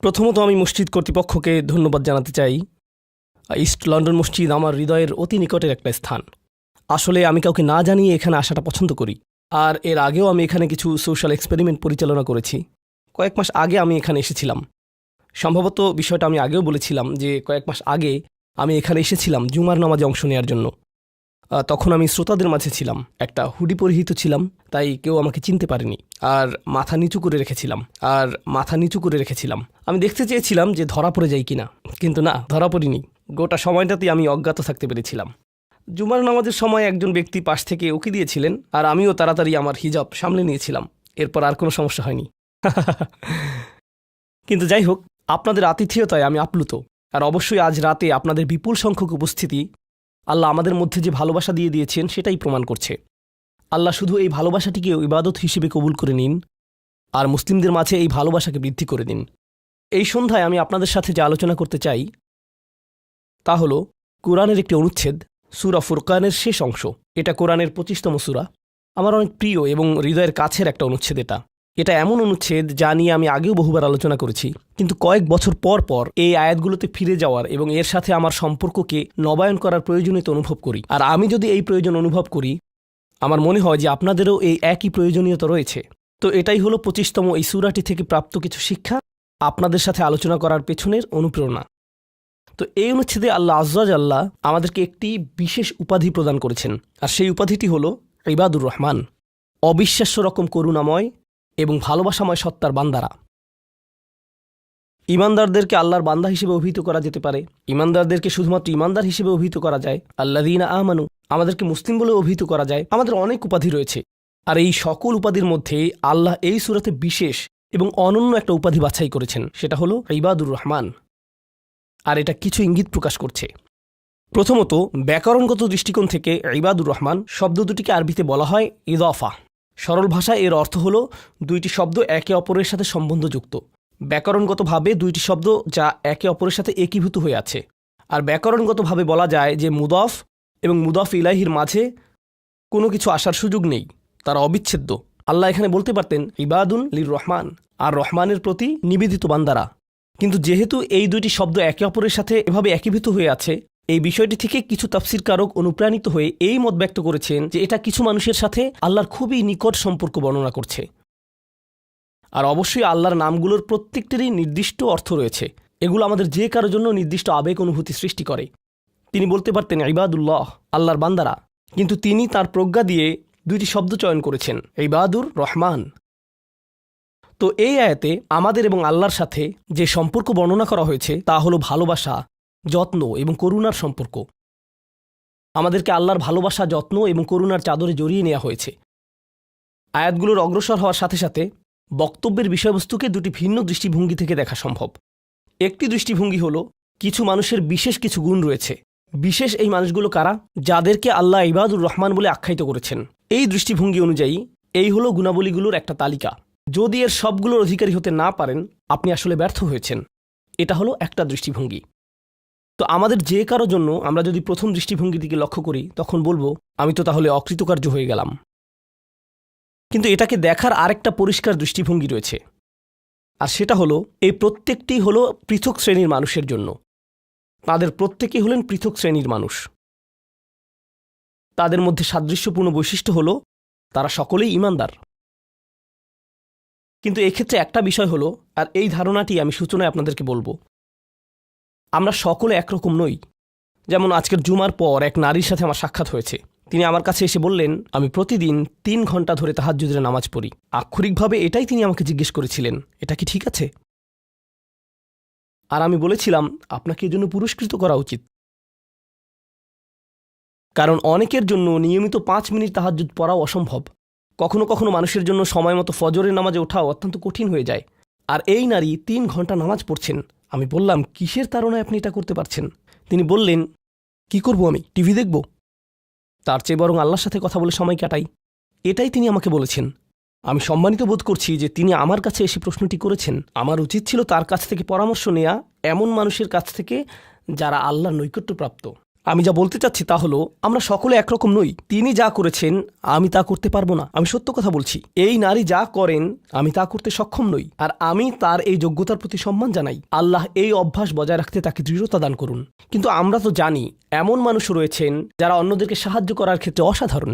প্রথমত আমি মসজিদ কর্তৃপক্ষকে ধন্যবাদ জানাতে চাই। ইস্ট লন্ডন মসজিদ আমার হৃদয়ের অতি নিকটের একটা স্থান। আসলে আমি কাউকে না জানিয়ে এখানে আসাটা পছন্দ করি। আর এর আগেও আমি এখানে কিছু সোশ্যাল এক্সপেরিমেন্ট পরিচালনা করেছি। কয়েক মাস আগে আমি এখানে এসেছিলাম। সম্ভবত বিষয়টা আমি আগেও বলেছিলাম যে কয়েক মাস আগে আমি এখানে এসেছিলাম জুমার নামাজে অংশ নেওয়ার জন্য। তখন আমি শ্রোতাদের মাঝে ছিলাম, একটা হুডি পরিহিত ছিলাম, তাই কেউ আমাকে চিনতে পারেনি। আর মাথা নিচু করে রেখেছিলাম। আমি দেখতে চেয়েছিলাম যে ধরা পড়ে যাই কিনা, কিন্তু না, ধরা পড়িনি। গোটা সময়টাতেই আমি অজ্ঞাত থাকতে পেরেছিলাম। জুমার নামাজের সময় একজন ব্যক্তি পাশ থেকে উকি দিয়েছিলেন, আর আমিও তাড়াতাড়ি আমার হিজাব সামলে নিয়েছিলাম। এরপর আর কোনো সমস্যা হয়নি। কিন্তু যাই হোক, আপনাদের আতিথেয়তায় আমি আপ্লুত। আর অবশ্যই আজ রাতে আপনাদের বিপুল সংখ্যক উপস্থিতি আল্লাহ আমাদের মধ্যে যে ভালোবাসা দিয়ে দিয়েছেন সেটাই প্রমাণ করছে। আল্লাহ শুধু এই ভালোবাসাটিকে ইবাদত হিসেবে কবুল করে নিন, আর মুসলিমদের মাঝে এই ভালোবাসাকে বৃদ্ধি করে দিন। এই সন্ধ্যায় আমি আপনাদের সাথে যে আলোচনা করতে চাই তা হল কোরআনের একটি অনুচ্ছেদ, সূরা ফুরকানের শেষ অংশ। এটা কোরআনের 25তম সূরা। আমার অনেক প্রিয় এবং হৃদয়ের কাছের একটা অনুচ্ছেদ। এটা এমন অনুচ্ছেদ যা নিয়ে আমি আগেও বহুবার আলোচনা করেছি, কিন্তু কয়েক বছর পর পর এই আয়াতগুলোতে ফিরে যাওয়ার এবং এর সাথে আমার সম্পর্ককে নবায়ন করার প্রয়োজনীয়তা অনুভব করি। আর আমি যদি এই প্রয়োজন অনুভব করি, আমার মনে হয় যে আপনাদেরও এই একই প্রয়োজনীয়তা রয়েছে। তো এটাই হলো 25তম এই সূরাটি থেকে প্রাপ্ত কিছু শিক্ষা, আপনাদের সাথে আলোচনা করার পেছনের অনুপ্রেরণা। তো এই অনুচ্ছেদে আল্লাহ আজ্জা জাল্লা আমাদেরকে একটি বিশেষ উপাধি প্রদান করেছেন, আর সেই উপাধিটি হলো ইবাদুর রহমান, অবিশ্বাস্য রকম করুণাময় এবং ভালোবাসাময় সত্তার বান্দারা। ইমানদারদেরকে আল্লাহর বান্দা হিসেবে অভিহিত করা যেতে পারে, ইমানদারদেরকে শুধুমাত্র ইমানদার হিসেবে অভিহিত করা যায়, আল্লাযীনা আমানু, আমাদেরকে মুসলিম বলে অভিহিত করা যায়। আমাদের অনেক উপাধি রয়েছে, আর এই সকল উপাধির মধ্যে আল্লাহ এই সূরাতে বিশেষ এবং অনন্য একটা উপাধি বাছাই করেছেন, সেটা হলো ইবাদুর রহমান। আর এটা কিছু ইঙ্গিত প্রকাশ করছে। প্রথমত, ব্যাকরণগত দৃষ্টিকোণ থেকে ইবাদুর রহমান শব্দ দুটিকে আরবিতে বলা হয় ইদাফা। সরল ভাষায় এর অর্থ হল দুইটি শব্দ একে অপরের সাথে সম্বন্ধযুক্ত। ব্যাকরণগতভাবে দুইটি শব্দ যা একে অপরের সাথে একীভূত হয়ে আছে। আর ব্যাকরণগতভাবে বলা যায় যে মুদাফ এবং মুদাফ ইলাইহির মাঝে কোনো কিছু আসার সুযোগ নেই, তারা অবিচ্ছেদ্য। আল্লাহ এখানে বলতে পারতেন ইবাদুন লির রহমান, আর রহমানের প্রতি নিবেদিত বান্দারা। কিন্তু যেহেতু এই দুইটি শব্দ একে অপরের সাথে এভাবে একীভূত হয়ে আছে, এই বিষয়টি থেকে কিছু তাফসীরকারক অনুপ্রাণিত হয়ে এই মত ব্যক্ত করেছেন যে এটা কিছু মানুষের সাথে আল্লাহর খুবই নিকট সম্পর্ক বর্ণনা করছে। আর অবশ্যই আল্লাহর নামগুলোর প্রত্যেকটিরই নির্দিষ্ট অর্থ রয়েছে। এগুলো আমাদের যে কারোর জন্য নির্দিষ্ট আবেগ অনুভূতি সৃষ্টি করে। তিনি বলতে পারতেন ইবাদুল্লাহ, আল্লাহর বান্দারা, কিন্তু তিনি তার প্রজ্ঞা দিয়ে দুইটি শব্দ চয়ন করেছেন, ইবাদুর রহমান। তো এই আয়াতে আমাদের এবং আল্লাহর সাথে যে সম্পর্ক বর্ণনা করা হয়েছে তা হলো ভালোবাসা, যত্ন এবং করুণার সম্পর্ক। আমাদেরকে আল্লাহর ভালোবাসা, যত্ন এবং করুণার চাদরে জড়িয়ে নেওয়া হয়েছে। আয়াতগুলোর অগ্রসর হওয়ার সাথে সাথে বক্তব্যের বিষয়বস্তুকে দুটি ভিন্ন দৃষ্টিভঙ্গি থেকে দেখা সম্ভব। একটি দৃষ্টিভঙ্গি হলো কিছু মানুষের বিশেষ কিছু গুণ রয়েছে। বিশেষ এই মানুষগুলো কারা? যাদেরকে আল্লাহ ইবাদুর রহমান বলে আখ্যায়িত করেছেন। এই দৃষ্টিভঙ্গি অনুযায়ী এই হলো গুণাবলীগুলোর একটা তালিকা। যদি এর সবগুলোর অধিকারী হতে না পারেন, আপনি আসলে ব্যর্থ হয়েছেন। এটা হলো একটা দৃষ্টিভঙ্গি। তো আমাদের যে কারো জন্য আমরা যদি প্রথম দৃষ্টিভঙ্গির দিকে লক্ষ্য করি, তখন বলবো আমি তো তাহলে অকৃতকার্য হয়ে গেলাম। কিন্তু এটাকে দেখার আরেকটা পরিষ্কার দৃষ্টিভঙ্গি রয়েছে, আর সেটা হলো এই প্রত্যেকটি হলো পৃথক শ্রেণীর মানুষের জন্য। তাদের প্রত্যেকেই হলেন পৃথক শ্রেণীর মানুষ। তাদের মধ্যে সাদৃশ্যপূর্ণ বৈশিষ্ট্য হলো তারা সকলেই ঈমানদার। কিন্তু এক্ষেত্রে একটা বিষয় হলো, আর এই ধারণাটি আমি সূচনায় আপনাদেরকে বলবো, আমরা সকলে একরকম নই। যেমন আজকের জুমার পর এক নারীর সাথে আমার সাক্ষাৎ হয়েছে। তিনি আমার কাছে এসে বললেন আমি প্রতিদিন 3 ঘন্টা ধরে তাহাজ্জুদের নামাজ পড়ি। আক্ষরিকভাবে এটাই তিনি আমাকে জিজ্ঞেস করেছিলেন, এটা কি ঠিক আছে? আর আমি বলেছিলাম আপনাকে এজন্য পুরস্কৃত করা উচিত, কারণ অনেকের জন্য নিয়মিত 5 মিনিট তাহাজ্জুদ পড়াও অসম্ভব। কখনো কখনো মানুষের জন্য সময় মতো ফজরের নামাজে ওঠাও অত্যন্ত কঠিন হয়ে যায়। আর এই নারী 3 ঘন্টা নামাজ পড়ছেন। আমি বললাম কিসের তাড়নায় আপনি এটা করতে পারছেন? তিনি বললেন কি করব, আমি টিভি দেখব? তার চেয়ে বরং আল্লাহর সাথে কথা বলে সময় কাটাই। এটাই তিনি আমাকে বলেছেন। আমি সম্মানিত বোধ করছি যে তিনি আমার কাছে এসে প্রশ্নটি করেছেন। আমার উচিত ছিল তার কাছ থেকে পরামর্শ নেওয়া, এমন মানুষের কাছ থেকে যারা আল্লাহর নৈকট্যপ্রাপ্ত। আমি যা বলতে চাচ্ছি তা হলো আমরা সকলে একরকম নই। তিনি যা করেছেন আমি তা করতে পারবো না, আমি সত্য কথা বলছি। এই নারী যা করেন আমি তা করতে সক্ষম নই, আর আমি তার এই যোগ্যতার প্রতি সম্মান জানাই। আল্লাহ এই অভ্যাস বজায় রাখতে তাকে দৃঢ়তা দান করুন। কিন্তু আমরা তো জানি এমন মানুষ রয়েছেন যারা অন্যদেরকে সাহায্য করার ক্ষেত্রে অসাধারণ।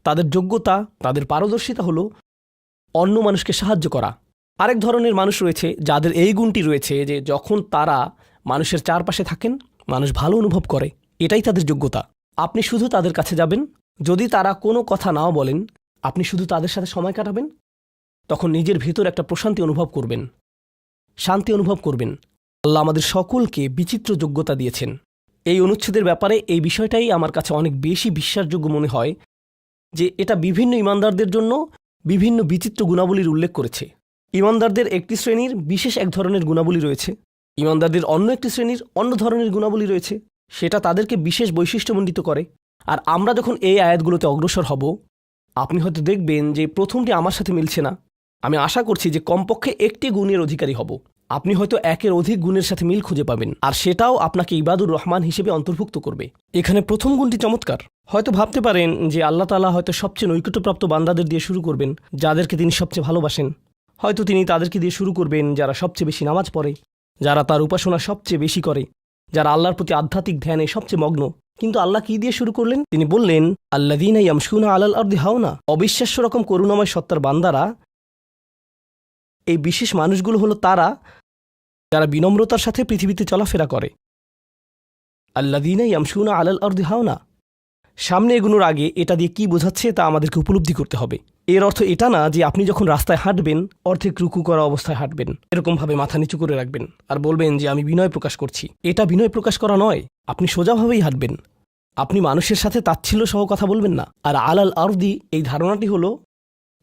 তাদের যোগ্যতা, তাদের পারদর্শিতা হলো অন্য মানুষকে সাহায্য করা। আরেক ধরনের মানুষ রয়েছে যাদের এই গুণটি রয়েছে যে যখন তারা মানুষের চারপাশে থাকেন মানুষ ভালো অনুভব করে, এটাই তাদের যোগ্যতা। আপনি শুধু তাদের কাছে যাবেন, যদি তারা কোনো কথা নাও বলেন আপনি শুধু তাদের সাথে সময় কাটাবেন, তখন নিজের ভেতর একটা প্রশান্তি অনুভব করবেন, শান্তি অনুভব করবেন। আল্লাহ আমাদের সকলকে বিচিত্র যোগ্যতা দিয়েছেন। এই অনুচ্ছেদের ব্যাপারে এই বিষয়টাই আমার কাছে অনেক বেশি বিশ্বাসযোগ্য মনে হয় যে এটা বিভিন্ন ইমানদারদের জন্য বিভিন্ন বিচিত্র গুণাবলীর উল্লেখ করেছে। ইমানদারদের একটি শ্রেণীর বিশেষ এক ধরনের গুণাবলী রয়েছে, ইমানদারদের অন্য একটি শ্রেণীর অন্য ধরনের গুণাবলী রয়েছে, সেটা তাদেরকে বিশেষ বৈশিষ্ট্যমণ্ডিত করে। আর আমরা যখন এই আয়াতগুলোতে অগ্রসর হব আপনি হয়তো দেখবেন যে প্রথমটি আমার সাথে মিলছে না। আমি আশা করছি যে কমপক্ষে একটি গুণের অধিকারী হব। আপনি হয়তো একের অধিক গুণের সাথে মিল খুঁজে পাবেন, আর সেটাও আপনাকে ইবাদুর রহমান হিসেবে অন্তর্ভুক্ত করবে। এখানে প্রথম গুণটি চমৎকার। হয়তো ভাবতে পারেন যে আল্লাহ তাআলা হয়তো সবচেয়ে নৈকট্যপ্রাপ্ত বান্দাদের দিয়ে শুরু করবেন, যাদেরকে তিনি সবচেয়ে ভালোবাসেন। হয়তো তিনি তাদেরকে দিয়ে শুরু করবেন যারা সবচেয়ে বেশি নামাজ পড়ে, যারা তার উপাসনা সবচেয়ে বেশি করে, যারা আল্লাহর প্রতি আধ্যাত্মিক ধ্যানে সবচেয়ে মগ্ন। কিন্তু আল্লাহ কি দিয়ে শুরু করলেন? তিনি বললেন আল্লাযীনা ইয়ামশুনা আলাল আরদি হাওনা। অবিশ্বাস্য রকম করুণাময় সত্তার বান্দারা, এই বিশেষ মানুষগুলো হলো তারা যারা বিনম্রতার সাথে পৃথিবীতে চলাফেরা করে। আল্লাযীনা ইয়ামশুনা আলাল আরদি হাওনা। সামনে এগোনোর আগে এটা দিয়ে কি বোঝাচ্ছে তা আমাদেরকে উপলব্ধি করতে হবে। এর অর্থ এটা না যে আপনি যখন রাস্তায় হাঁটবেন অর্ধেক রুকু করা অবস্থায় হাঁটবেন, এরকমভাবে মাথা নিচু করে রাখবেন আর বলবেন যে আমি বিনয় প্রকাশ করছি। এটা বিনয় প্রকাশ করা নয়। আপনি সোজাভাবেই হাঁটবেন। আপনি মানুষের সাথে তাচ্ছিল্য সহ কথা বলবেন না। আর আলাল আরদি এই ধারণাটি হলো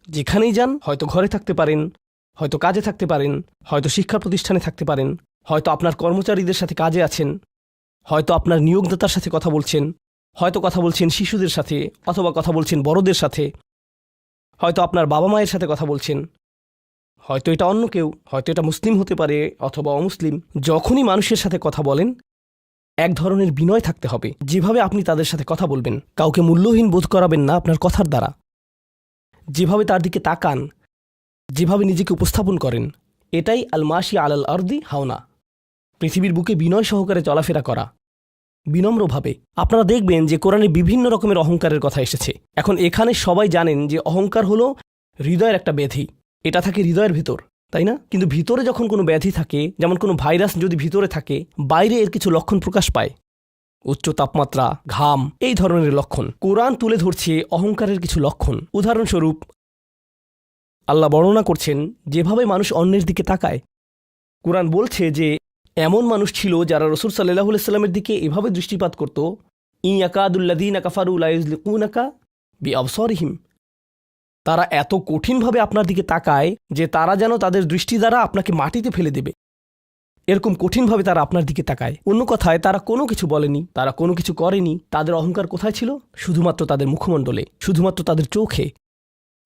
যেখানেই যান, হয়তো ঘরে থাকতে পারেন, হয়তো কাজে থাকতে পারেন, হয়তো শিক্ষা প্রতিষ্ঠানে থাকতে পারেন, হয়তো আপনার কর্মচারীদের সাথে কাজে আছেন, হয়তো আপনার নিয়োগদাতার সাথে কথা বলছেন, হয়তো কথা বলছেন শিশুদের সাথে, অথবা কথা বলছেন বড়দের সাথে, হয়তো আপনার বাবা মায়ের সাথে কথা বলছেন, হয়তো এটা অন্য কেউ, হয়তো এটা মুসলিম হতে পারে অথবা অমুসলিম। যখনই মানুষের সাথে কথা বলেন এক ধরনের বিনয় থাকতে হবে। যেভাবে আপনি তাদের সাথে কথা বলবেন, কাউকে মূল্যহীন বোধ করাবেন না আপনার কথার দ্বারা। যেভাবে তার দিকে তাকান, যেভাবে নিজেকে উপস্থাপন করেন, এটাই আল মাশি আলাল আরদি হাওনা। পৃথিবীর বুকে বিনয় সহকারে চলাফেরা করা, বিনম্রভাবে। আপনারা দেখবেন যে কোরআনে বিভিন্ন রকমের অহংকারের কথা এসেছে। এখন এখানে সবাই জানেন যে অহংকার হলো হৃদয়ের একটা ব্যাধি, এটা থাকে হৃদয়ের ভিতর, তাই না? কিন্তু ভিতরে যখন কোনো ব্যাধি থাকে, যেমন কোনো ভাইরাস যদি ভিতরে থাকে, বাইরে এর কিছু লক্ষণ প্রকাশ পায়, উচ্চ তাপমাত্রা, ঘাম, এই ধরনের লক্ষণ। কোরআন তুলে ধরছে অহংকারের কিছু লক্ষণ। উদাহরণস্বরূপ আল্লাহ বর্ণনা করছেন যেভাবে মানুষ অন্যের দিকে তাকায়। কোরআন বলছে যে এমন মানুষ ছিল যারা রাসূল সাল্লাল্লাহু আলাইহি সাল্লামের দিকে এভাবে দৃষ্টিপাত করত, ইয়াকাদুল্লাযীনা কাফারু লা ইউযলিকুনাকা বিআবসারিহিম। তারা এত কঠিনভাবে আপনার দিকে তাকায় যে তারা যেন তাদের দৃষ্টি দ্বারা আপনাকে মাটিতে ফেলে দেবে। এরকম কঠিনভাবে তারা আপনার দিকে তাকায়। অন্য কথায় তারা কোনো কিছু বলেনি, তারা কোনো কিছু করেনি। তাদের অহংকার কোথায় ছিল? শুধুমাত্র তাদের মুখমণ্ডলে, শুধুমাত্র তাদের চোখে।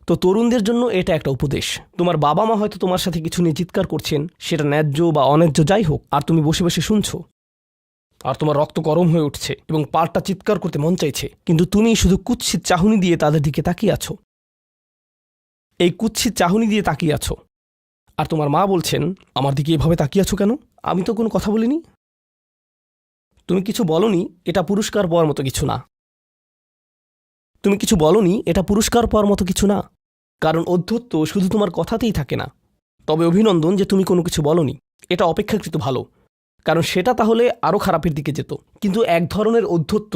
তো তরুণদের জন্য এটা একটা উপদেশ। তোমার বাবা মা হয়তো তোমার সাথে কিছু নিয়ে চিৎকার করছেন, সেটা ন্যায্য বা অন্যায্য যাই হোক, আর তুমি বসে বসে শুনছো, আর তোমার রক্ত গরম হয়ে উঠছে এবং পাল্টা চিৎকার করতে মন চাইছে, কিন্তু তুমি শুধু কুৎসিত চাহনি দিয়ে তাদের দিকে তাকিয়ে আছো। এই কুৎসিত চাহনি দিয়ে তাকিয়ে আছো, আর তোমার মা বলছেন আমার দিকে এভাবে তাকিয়ে আছো কেন? আমি তো কোনো কথা বলিনি। তুমি কিছু বলনি, এটা পুরস্কার পাওয়ার মতো কিছু না। তুমি কিছু বলনি, এটা পুরস্কার পাওয়ার মতো কিছু না। কারণ অধ্যত্ব শুধু তোমার কথাতেই থাকে না। তবে অভিনন্দন যে তুমি কোনো কিছু বলনি, এটা অপেক্ষাকৃত ভালো, কারণ সেটা তাহলে আরও খারাপের দিকে যেত। কিন্তু এক ধরনের অধ্যত্ব,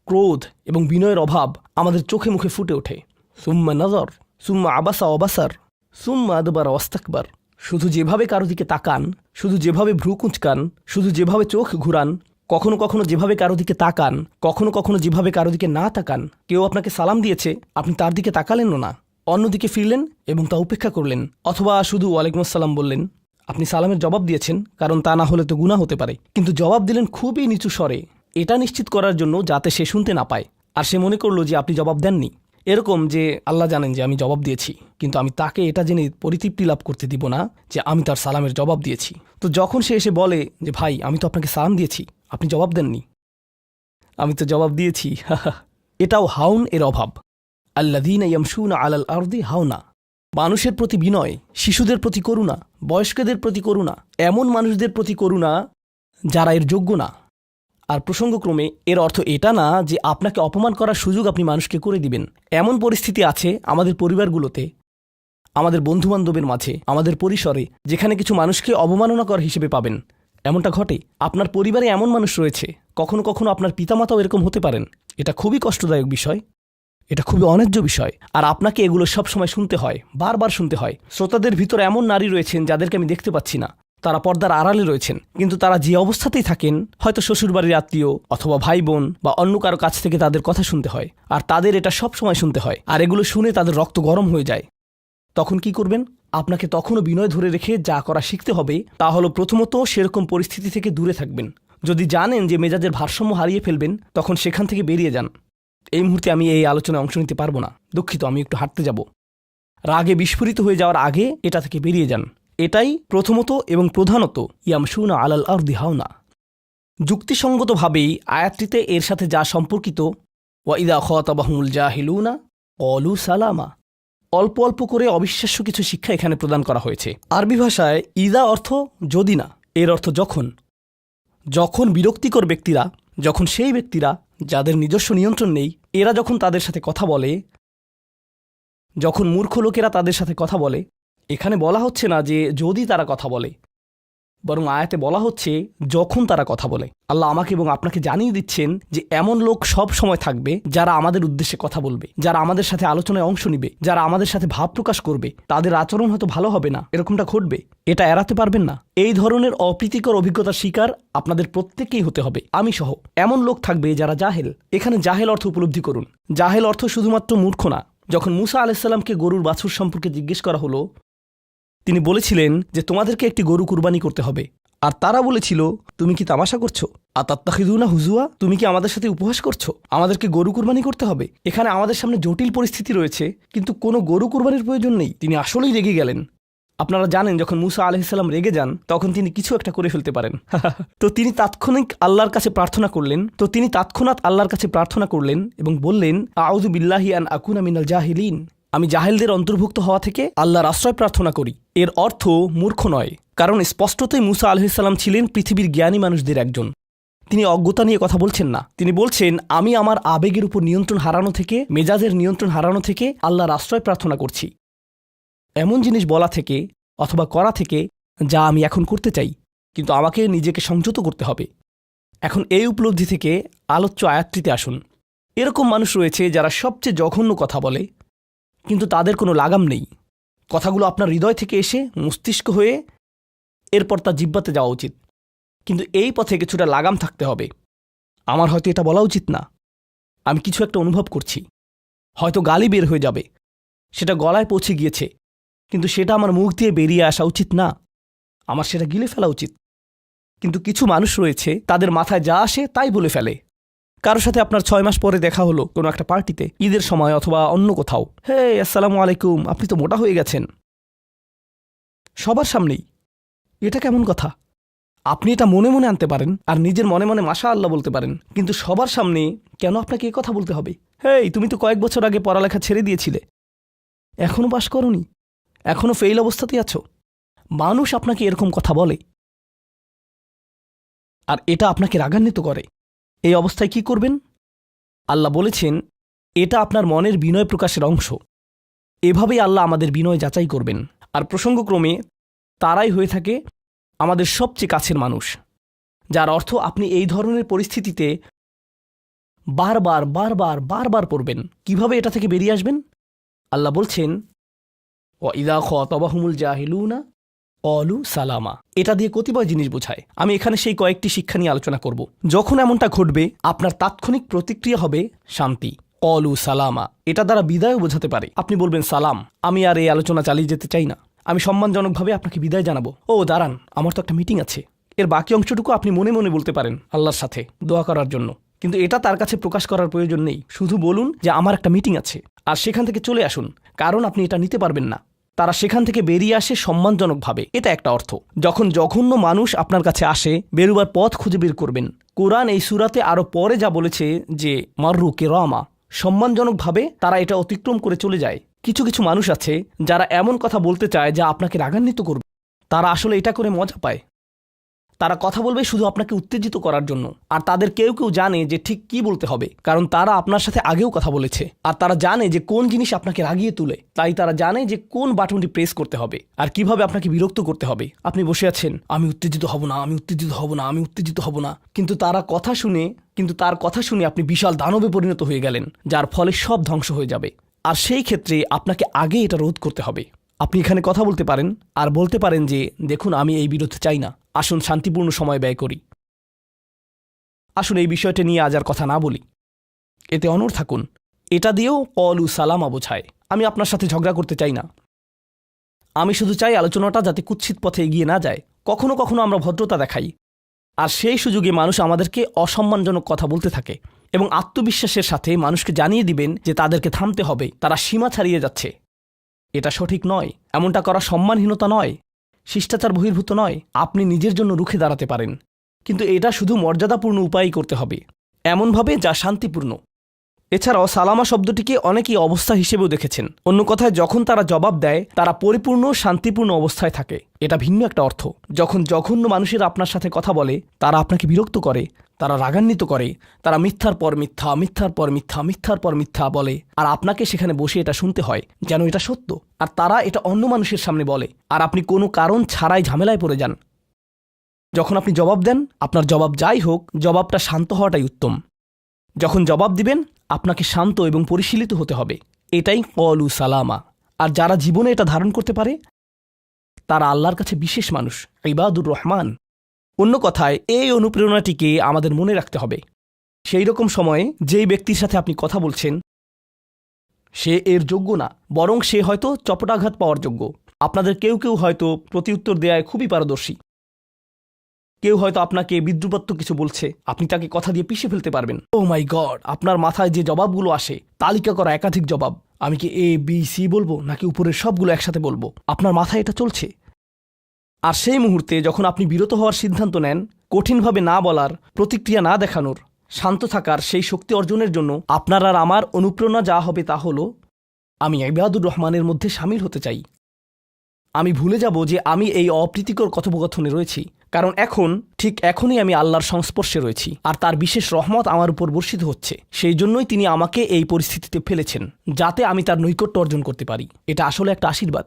ক্রোধ এবং বিনয়ের অভাব আমাদের চোখে মুখে ফুটে ওঠে। সুম্মা নজর, সুম্মা আবাসা অবাসার, সুম্মা আদবার ওয়াস্তাকবার। শুধু যেভাবে কারো দিকে তাকান, শুধু যেভাবে ভ্রু কুঁচকান, শুধু যেভাবে চোখ ঘুরান, কখনো কখনো যেভাবে কারো দিকে তাকান, কখনো কখনো যেভাবে কারো দিকে না তাকান। কেউ আপনাকে সালাম দিয়েছে, আপনি তার দিকে তাকালেনও না, অন্যদিকে ফিরলেন এবং তা উপেক্ষা করলেন, অথবা শুধু ওয়ালাইকুম আসসালাম বললেন। আপনি সালামের জবাব দিয়েছেন, কারণ তা না হলে তো গুনাহ হতে পারে, কিন্তু জবাব দিলেন খুবই নিচু স্বরে, এটা নিশ্চিত করার জন্য যাতে সে শুনতে না পায়, আর সে মনে করলো যে আপনি জবাব দেননি। এরকম যে আল্লাহ জানেন যে আমি জবাব দিয়েছি, কিন্তু আমি তাকে এটা জেনে পরিতৃপ্তি লাভ করতে দিব না যে আমি তার সালামের জবাব দিয়েছি। তো যখন সে এসে বলে যে ভাই আমি তো আপনাকে সালাম দিয়েছি, আপনি জবাব দেননি, আমি তো জবাব দিয়েছি। এটাও হাউন এর অভাব। আল্লাযীনা ইয়ামশুনা আলাল আরদি হাওনা। মানুষের প্রতি বিনয়, শিশুদের প্রতি করুণা, বয়স্কদের প্রতি করুণা, এমন মানুষদের প্রতি করুণা যারা এর যোগ্য না। আর প্রসঙ্গক্রমে এর অর্থ এটা না যে আপনাকে অপমান করার সুযোগ আপনি মানুষকে করে দিবেন। এমন পরিস্থিতি আছে আমাদের পরিবারগুলোতে, আমাদের বন্ধুবান্ধবের মাঝে, আমাদের পরিসরে, যেখানে কিছু মানুষকে অবমাননাকর হিসেবে পাবেন। এমনটা ঘটে। আপনার পরিবারে এমন মানুষ রয়েছে, কখনো কখনো আপনার পিতামাতাও এরকম হতে পারেন। এটা খুবই কষ্টদায়ক বিষয়, এটা খুবই অন্যায্য বিষয়। আর আপনাকে এগুলো সবসময় শুনতে হয়, বারবার শুনতে হয়। শ্রোতাদের ভিতর এমন নারী রয়েছেন যাদেরকে আমি দেখতে পাচ্ছি না, তারা পর্দার আড়ালে রয়েছেন, কিন্তু তারা যে অবস্থাতেই থাকেন, হয়তো শ্বশুরবাড়ির আত্মীয় অথবা ভাই বোন বা অন্য কারো কাছ থেকে তাদের কথা শুনতে হয়, আর তাদের এটা সব সময় শুনতে হয়, আর এগুলো শুনে তাদের রক্ত গরম হয়ে যায়। তখন কি করবেন? আপনাকে তখনও বিনয় ধরে রেখে যা করা শিখতে হবে তা হলো প্রথমত সেরকম পরিস্থিতি থেকে দূরে থাকবেন। যদি জানেন যে মেজাজের ভারসাম্য হারিয়ে ফেলবেন, তখন সেখান থেকে বেরিয়ে যান। এই মুহূর্তে আমি এই আলোচনায় অংশ নিতে পারবো না, দুঃখিত, আমি একটু হাঁটতে যাব। রাগে বিস্ফোরিত হয়ে যাওয়ার আগে এটা থেকে বেরিয়ে যান। এটাই প্রথমত এবং প্রধানত ইয়ামশুনা আলাল আরদি হাওনা। যুক্তিসঙ্গতভাবেই আয়াতটিতে এর সাথে যা সম্পর্কিত, ওয়া ইযা খাতাবাহুমুল জাহিলুনা ক্বালু সালামা, অল্প অল্প করে অবিশ্বাস্য কিছু শিক্ষা এখানে প্রদান করা হয়েছে। আরবি ভাষায় ইদা অর্থ যদি না, এর অর্থ যখন। যখন বিরক্তিকর ব্যক্তিরা, যখন সেই ব্যক্তিরা যাদের নিজস্ব নিয়ন্ত্রণ নেই, এরা যখন তাদের সাথে কথা বলে, যখন মূর্খ লোকেরা তাদের সাথে কথা বলে, এখানে বলা হচ্ছে না যে যদি তারা কথা বলে, বরং আয়াতে বলা হচ্ছে যখন তারা কথা বলে। আল্লাহ আমাকে এবং আপনাকে জানিয়ে দিচ্ছেন যে এমন লোক সব সময় থাকবে যারা আমাদের উদ্দেশ্যে কথা বলবে, যারা আমাদের সাথে আলোচনায় অংশ নিবে, যারা আমাদের সাথে ভাব প্রকাশ করবে। তাদের আচরণ হয়তো ভালো হবে না, এরকমটা ঘটবে, এটা এড়াতে পারবেন না। এই ধরনের অপ্রীতিকর অভিজ্ঞতার শিকার আপনাদের প্রত্যেককেই হতে হবে, আমি সহ। এমন লোক থাকবে যারা জাহেল। এখানে জাহেল অর্থ উপলব্ধি করুন। জাহেল অর্থ শুধুমাত্র মূর্খ না। যখন মুসা আলাইসাল্লামকে গরুর বাছুর সম্পর্কে জিজ্ঞেস করা হলো, তিনি বলেছিলেন যে তোমাদেরকে একটি গরু কুরবানি করতে হবে। আর তারা বলেছিল, তুমি কি তামাশা করছো? আতাত্তাখিযুনা হুজুয়া, তুমি কি আমাদের সাথে উপহাস করছো? আমাদেরকে গরু কুরবানি করতে হবে? এখানে আমাদের সামনে জটিল পরিস্থিতি রয়েছে, কিন্তু কোনো গরু কুরবানির প্রয়োজন নেই। তিনি আসলেই রেগে গেলেন। আপনারা জানেন যখন মুসা আলাইহিসসালাম রেগে যান, তখন তিনি কিছু একটা করে ফেলতে পারেন। তো তিনি তৎক্ষণাৎ আল্লাহর কাছে প্রার্থনা করলেন এবং বললেন, আউযু বিল্লাহি আন আকুনা মিনাল জাহিলিন, আমি জাহেলদের অন্তর্ভুক্ত হওয়া থেকে আল্লাহর আশ্রয় প্রার্থনা করি। এর অর্থ মূর্খ নয়, কারণ স্পষ্টতই মুসা আলাইহিসসালাম ছিলেন পৃথিবীর জ্ঞানী মানুষদের একজন। তিনি অজ্ঞতা নিয়ে কথা বলছেন না। তিনি বলছেন, আমি আমার আবেগের উপর নিয়ন্ত্রণ হারানো থেকে, মেজাজের নিয়ন্ত্রণ হারানো থেকে আল্লাহর আশ্রয় প্রার্থনা করছি। এমন জিনিস বলা থেকে অথবা করা থেকে যা আমি এখন করতে চাই, কিন্তু আমাকে নিজেকে সংযত করতে হবে। এখন এই উপলব্ধি থেকে আলোচ্য আয়াতটিতে আসুন। এরকম মানুষ রয়েছে যারা সবচেয়ে জঘন্য কথা বলে, কিন্তু তাদের কোনো লাগাম নেই। কথাগুলো আপনার হৃদয় থেকে এসে মস্তিষ্ক হয়ে এরপর তা জিহ্বাতে যাওয়া উচিত, কিন্তু এই পথে কিছুটা লাগাম থাকতে হবে। আমার হয়তো এটা বলা উচিত না, আমি কিছু একটা অনুভব করছি, হয়তো গালি বের হয়ে যাবে, সেটা গলায় পৌঁছে গিয়েছে, কিন্তু সেটা আমার মুখ দিয়ে বেরিয়ে আসা উচিত না, আমার সেটা গিলে ফেলা উচিত। কিন্তু কিছু মানুষ রয়েছে, তাদের মাথায় যা আসে তাই বলে ফেলে। কারো সাথে আপনার 6 মাস পরে দেখা হলো কোনো একটা পার্টিতে, ঈদের সময় অথবা অন্য কোথাও, হে আসসালামু আলাইকুম, আপনি তো মোটা হয়ে গেছেন, সবার সামনেই। এটা কেমন কথা? আপনি এটা মনে মনে আনতে পারেন আর নিজের মনে মনে মাশা আল্লাহ বলতে পারেন, কিন্তু সবার সামনে কেন আপনাকে এই কথা বলতে হবে? হেই, তুমি তো কয়েক বছর আগে পড়ালেখা ছেড়ে দিয়েছিলে, এখনও পাশ করনি, এখনও ফেইল অবস্থাতেই আছো। মানুষ আপনাকে এরকম কথা বলে আর এটা আপনাকে রাগান্বিত করে। এই অবস্থায় কি করবেন? আল্লাহ বলেছেন, এটা আপনার মনের বিনয় প্রকাশের অংশ। এভাবেই আল্লাহ আমাদের বিনয় যাচাই করবেন। আর প্রসঙ্গক্রমে তারাই হয়ে থাকে আমাদের সবচেয়ে কাছের মানুষ, যার অর্থ আপনি এই ধরনের পরিস্থিতিতে বারবার বারবার বারবার পড়বেন। কিভাবে এটা থেকে বেরিয়ে আসবেন? আল্লাহ বলছেন, ওয়া ইযা খাতাবাহুমুল জাহিলুনা ক্বালু সালামা। এটা দিয়ে কতিপয় জিনিস বোঝায়। আমি এখানে সেই কয়েকটি শিক্ষা নিয়ে আলোচনা করব। যখন এমনটা ঘটবে, আপনার তাৎক্ষণিক প্রতিক্রিয়া হবে শান্তি, ক্বালু সালামা। এটা দ্বারা বিদায়ও বোঝাতে পারে। আপনি বলবেন, সালাম, আমি আর এই আলোচনা চালিয়ে যেতে চাই না, আমি সম্মানজনকভাবে আপনাকে বিদায় জানাবো। ও দাঁড়ান, আমার তো একটা মিটিং আছে। এর বাকি অংশটুকু আপনি মনে মনে বলতে পারেন আল্লাহর সাথে দোয়া করার জন্য, কিন্তু এটা তার কাছে প্রকাশ করার প্রয়োজন নেই। শুধু বলুন যে আমার একটা মিটিং আছে, আর সেখান থেকে চলে আসুন, কারণ আপনি এটা নিতে পারবেন না। তারা সেখান থেকে বেরিয়ে আসে সম্মানজনকভাবে, এটা একটা অর্থ। যখন জঘন্য মানুষ আপনার কাছে আসে, বেরোবার পথ খুঁজে বের করবেন, কোরআন এই সূরাতে আরও পরে যা বলেছে যে মাররু কিরামা, সম্মানজনকভাবে তারা এটা অতিক্রম করে চলে যায়। কিছু কিছু মানুষ আছে যারা এমন কথা বলতে চায় যা আপনাকে রাগান্বিত করবে। তারা আসলে এটা করে মজা পায়। তারা কথা বলবে শুধু আপনাকে উত্তেজিত করার জন্য। আর তাদের কেউ কেউ জানে যে ঠিক কি বলতে হবে, কারণ তারা আপনার সাথে আগেও কথা বলেছে। আর তারা জানে যে কোন জিনিস আপনাকে রাগিয়ে তুলে, তাই তারা জানে যে কোন বাটনটি প্রেস করতে হবে আর কিভাবে আপনাকে বিরক্ত করতে হবে। আপনি বসে আছেন, আমি উত্তেজিত হব না, আমি উত্তেজিত হব না, আমি উত্তেজিত হব না, কিন্তু তার কথা শুনে আপনি বিশাল দানবে পরিণত হয়ে গেলেন, যার ফলে সব ধ্বংস হয়ে যাবে। আর সেই ক্ষেত্রে আপনাকে আগে এটা রোধ করতে হবে। আপনি এখানে কথা বলতে পারেন আর বলতে পারেন যে দেখুন, আমি এই বিরোধ চাই না, আসুন শান্তিপূর্ণ সময় ব্যয় করি, আসুন এই বিষয়টা নিয়ে আজ আর কথা না বলি, এতে অনড় থাকুন। এটা দিয়েও কলু সালামা বোঝায়, আমি আপনার সাথে ঝগড়া করতে চাই না, আমি শুধু চাই আলোচনাটা যাতে কুৎসিত পথে এগিয়ে না যায়। কখনো কখনো আমরা ভদ্রতা দেখাই, আর সেই সুযোগে মানুষ আমাদেরকে অসম্মানজনক কথা বলতে থাকে, এবং আত্মবিশ্বাসের সাথে মানুষকে জানিয়ে দিবেন যে তাদেরকে থামতে হবে, তারা সীমা ছাড়িয়ে যাচ্ছে। এটা সঠিক নয়, এমনটা করা সম্মানহীনতা নয়, শিষ্টাচার বহির্ভূত নয়। আপনি নিজের জন্য রুখে দাঁড়াতে পারেন, কিন্তু এটা শুধু মর্যাদাপূর্ণ উপায়েই করতে হবে, এমনভাবে যা শান্তিপূর্ণ। এছাড়াও সালামা শব্দটিকে অনেকেই অবস্থা হিসেবেও দেখেছেন। অন্য কথায়, যখন তারা জবাব দেয় তারা পরিপূর্ণ শান্তিপূর্ণ অবস্থায় থাকে। এটা ভিন্ন একটা অর্থ। যখন জঘন্য মানুষেরা আপনার সাথে কথা বলে, তারা আপনাকে বিরক্ত করে, তারা রাগান্বিত করে, তারা মিথ্যার পর মিথ্যা, মিথ্যার পর মিথ্যা, মিথ্যার পর মিথ্যা বলে, আর আপনাকে সেখানে বসে এটা শুনতে হয় যেন এটা সত্য। আর তারা এটা অন্য মানুষের সামনে বলে, আর আপনি কোনো কারণ ছাড়াই ঝামেলায় পড়ে যান। যখন আপনি জবাব দেন, আপনার জবাব যাই হোক, জবাবটা শান্ত হওয়াটাই উত্তম। যখন জবাব দিবেন, আপনাকে শান্ত এবং পরিশীলিত হতে হবে। এটাই কলু সালামা। আর যারা জীবনে এটা ধারণ করতে পারে, তারা আল্লাহর কাছে বিশেষ মানুষ, ইবাদুর রহমান। অন্য কথায়, এই অনুপ্রেরণাটিকে আমাদের মনে রাখতে হবে। সেই রকম সময়ে যেই ব্যক্তির সাথে আপনি কথা বলছেন, সে এর যোগ্য না, বরং সে হয়তো চপটাঘাত পাওয়ার যোগ্য। আপনাদের কেউ কেউ হয়তো প্রতিউত্তর দেয়ায় খুবই পারদর্শী, কেউ হয়তো আপনাকে বিদ্রুপাত্মক কিছু বলছে, আপনি তাকে কথা দিয়ে পিষে ফেলতে পারবেন। ও মাই গড, আপনার মাথায় যে জবাবগুলো আসে, তালিকা করা একাধিক জবাব, আমি কি এ বি সি বলবো নাকি উপরের সবগুলো একসাথে বলবো, আপনার মাথায় এটা চলছে। আর সেই মুহূর্তে যখন আপনি বিরত হওয়ার সিদ্ধান্ত নেন, কঠিনভাবে না বলার, প্রতিক্রিয়া না দেখানোর, শান্ত থাকার সেই শক্তি অর্জনের জন্য আপনার আর আমার অনুপ্রেরণা যা হবে তা হলো, আমি ইবাদুর রহমানের মধ্যে সামিল হতে চাই। আমি ভুলে যাব যে আমি এই অপ্রীতিকর কথোপকথনে রয়েছি, কারণ এখনই আমি আল্লাহর সংস্পর্শে রয়েছি, আর তার বিশেষ রহমত আমার উপর বর্ষিত হচ্ছে। সেই জন্যই তিনি আমাকে এই পরিস্থিতিতে ফেলেছেন, যাতে আমি তার নৈকট্য অর্জন করতে পারি। এটা আসলে একটা আশীর্বাদ।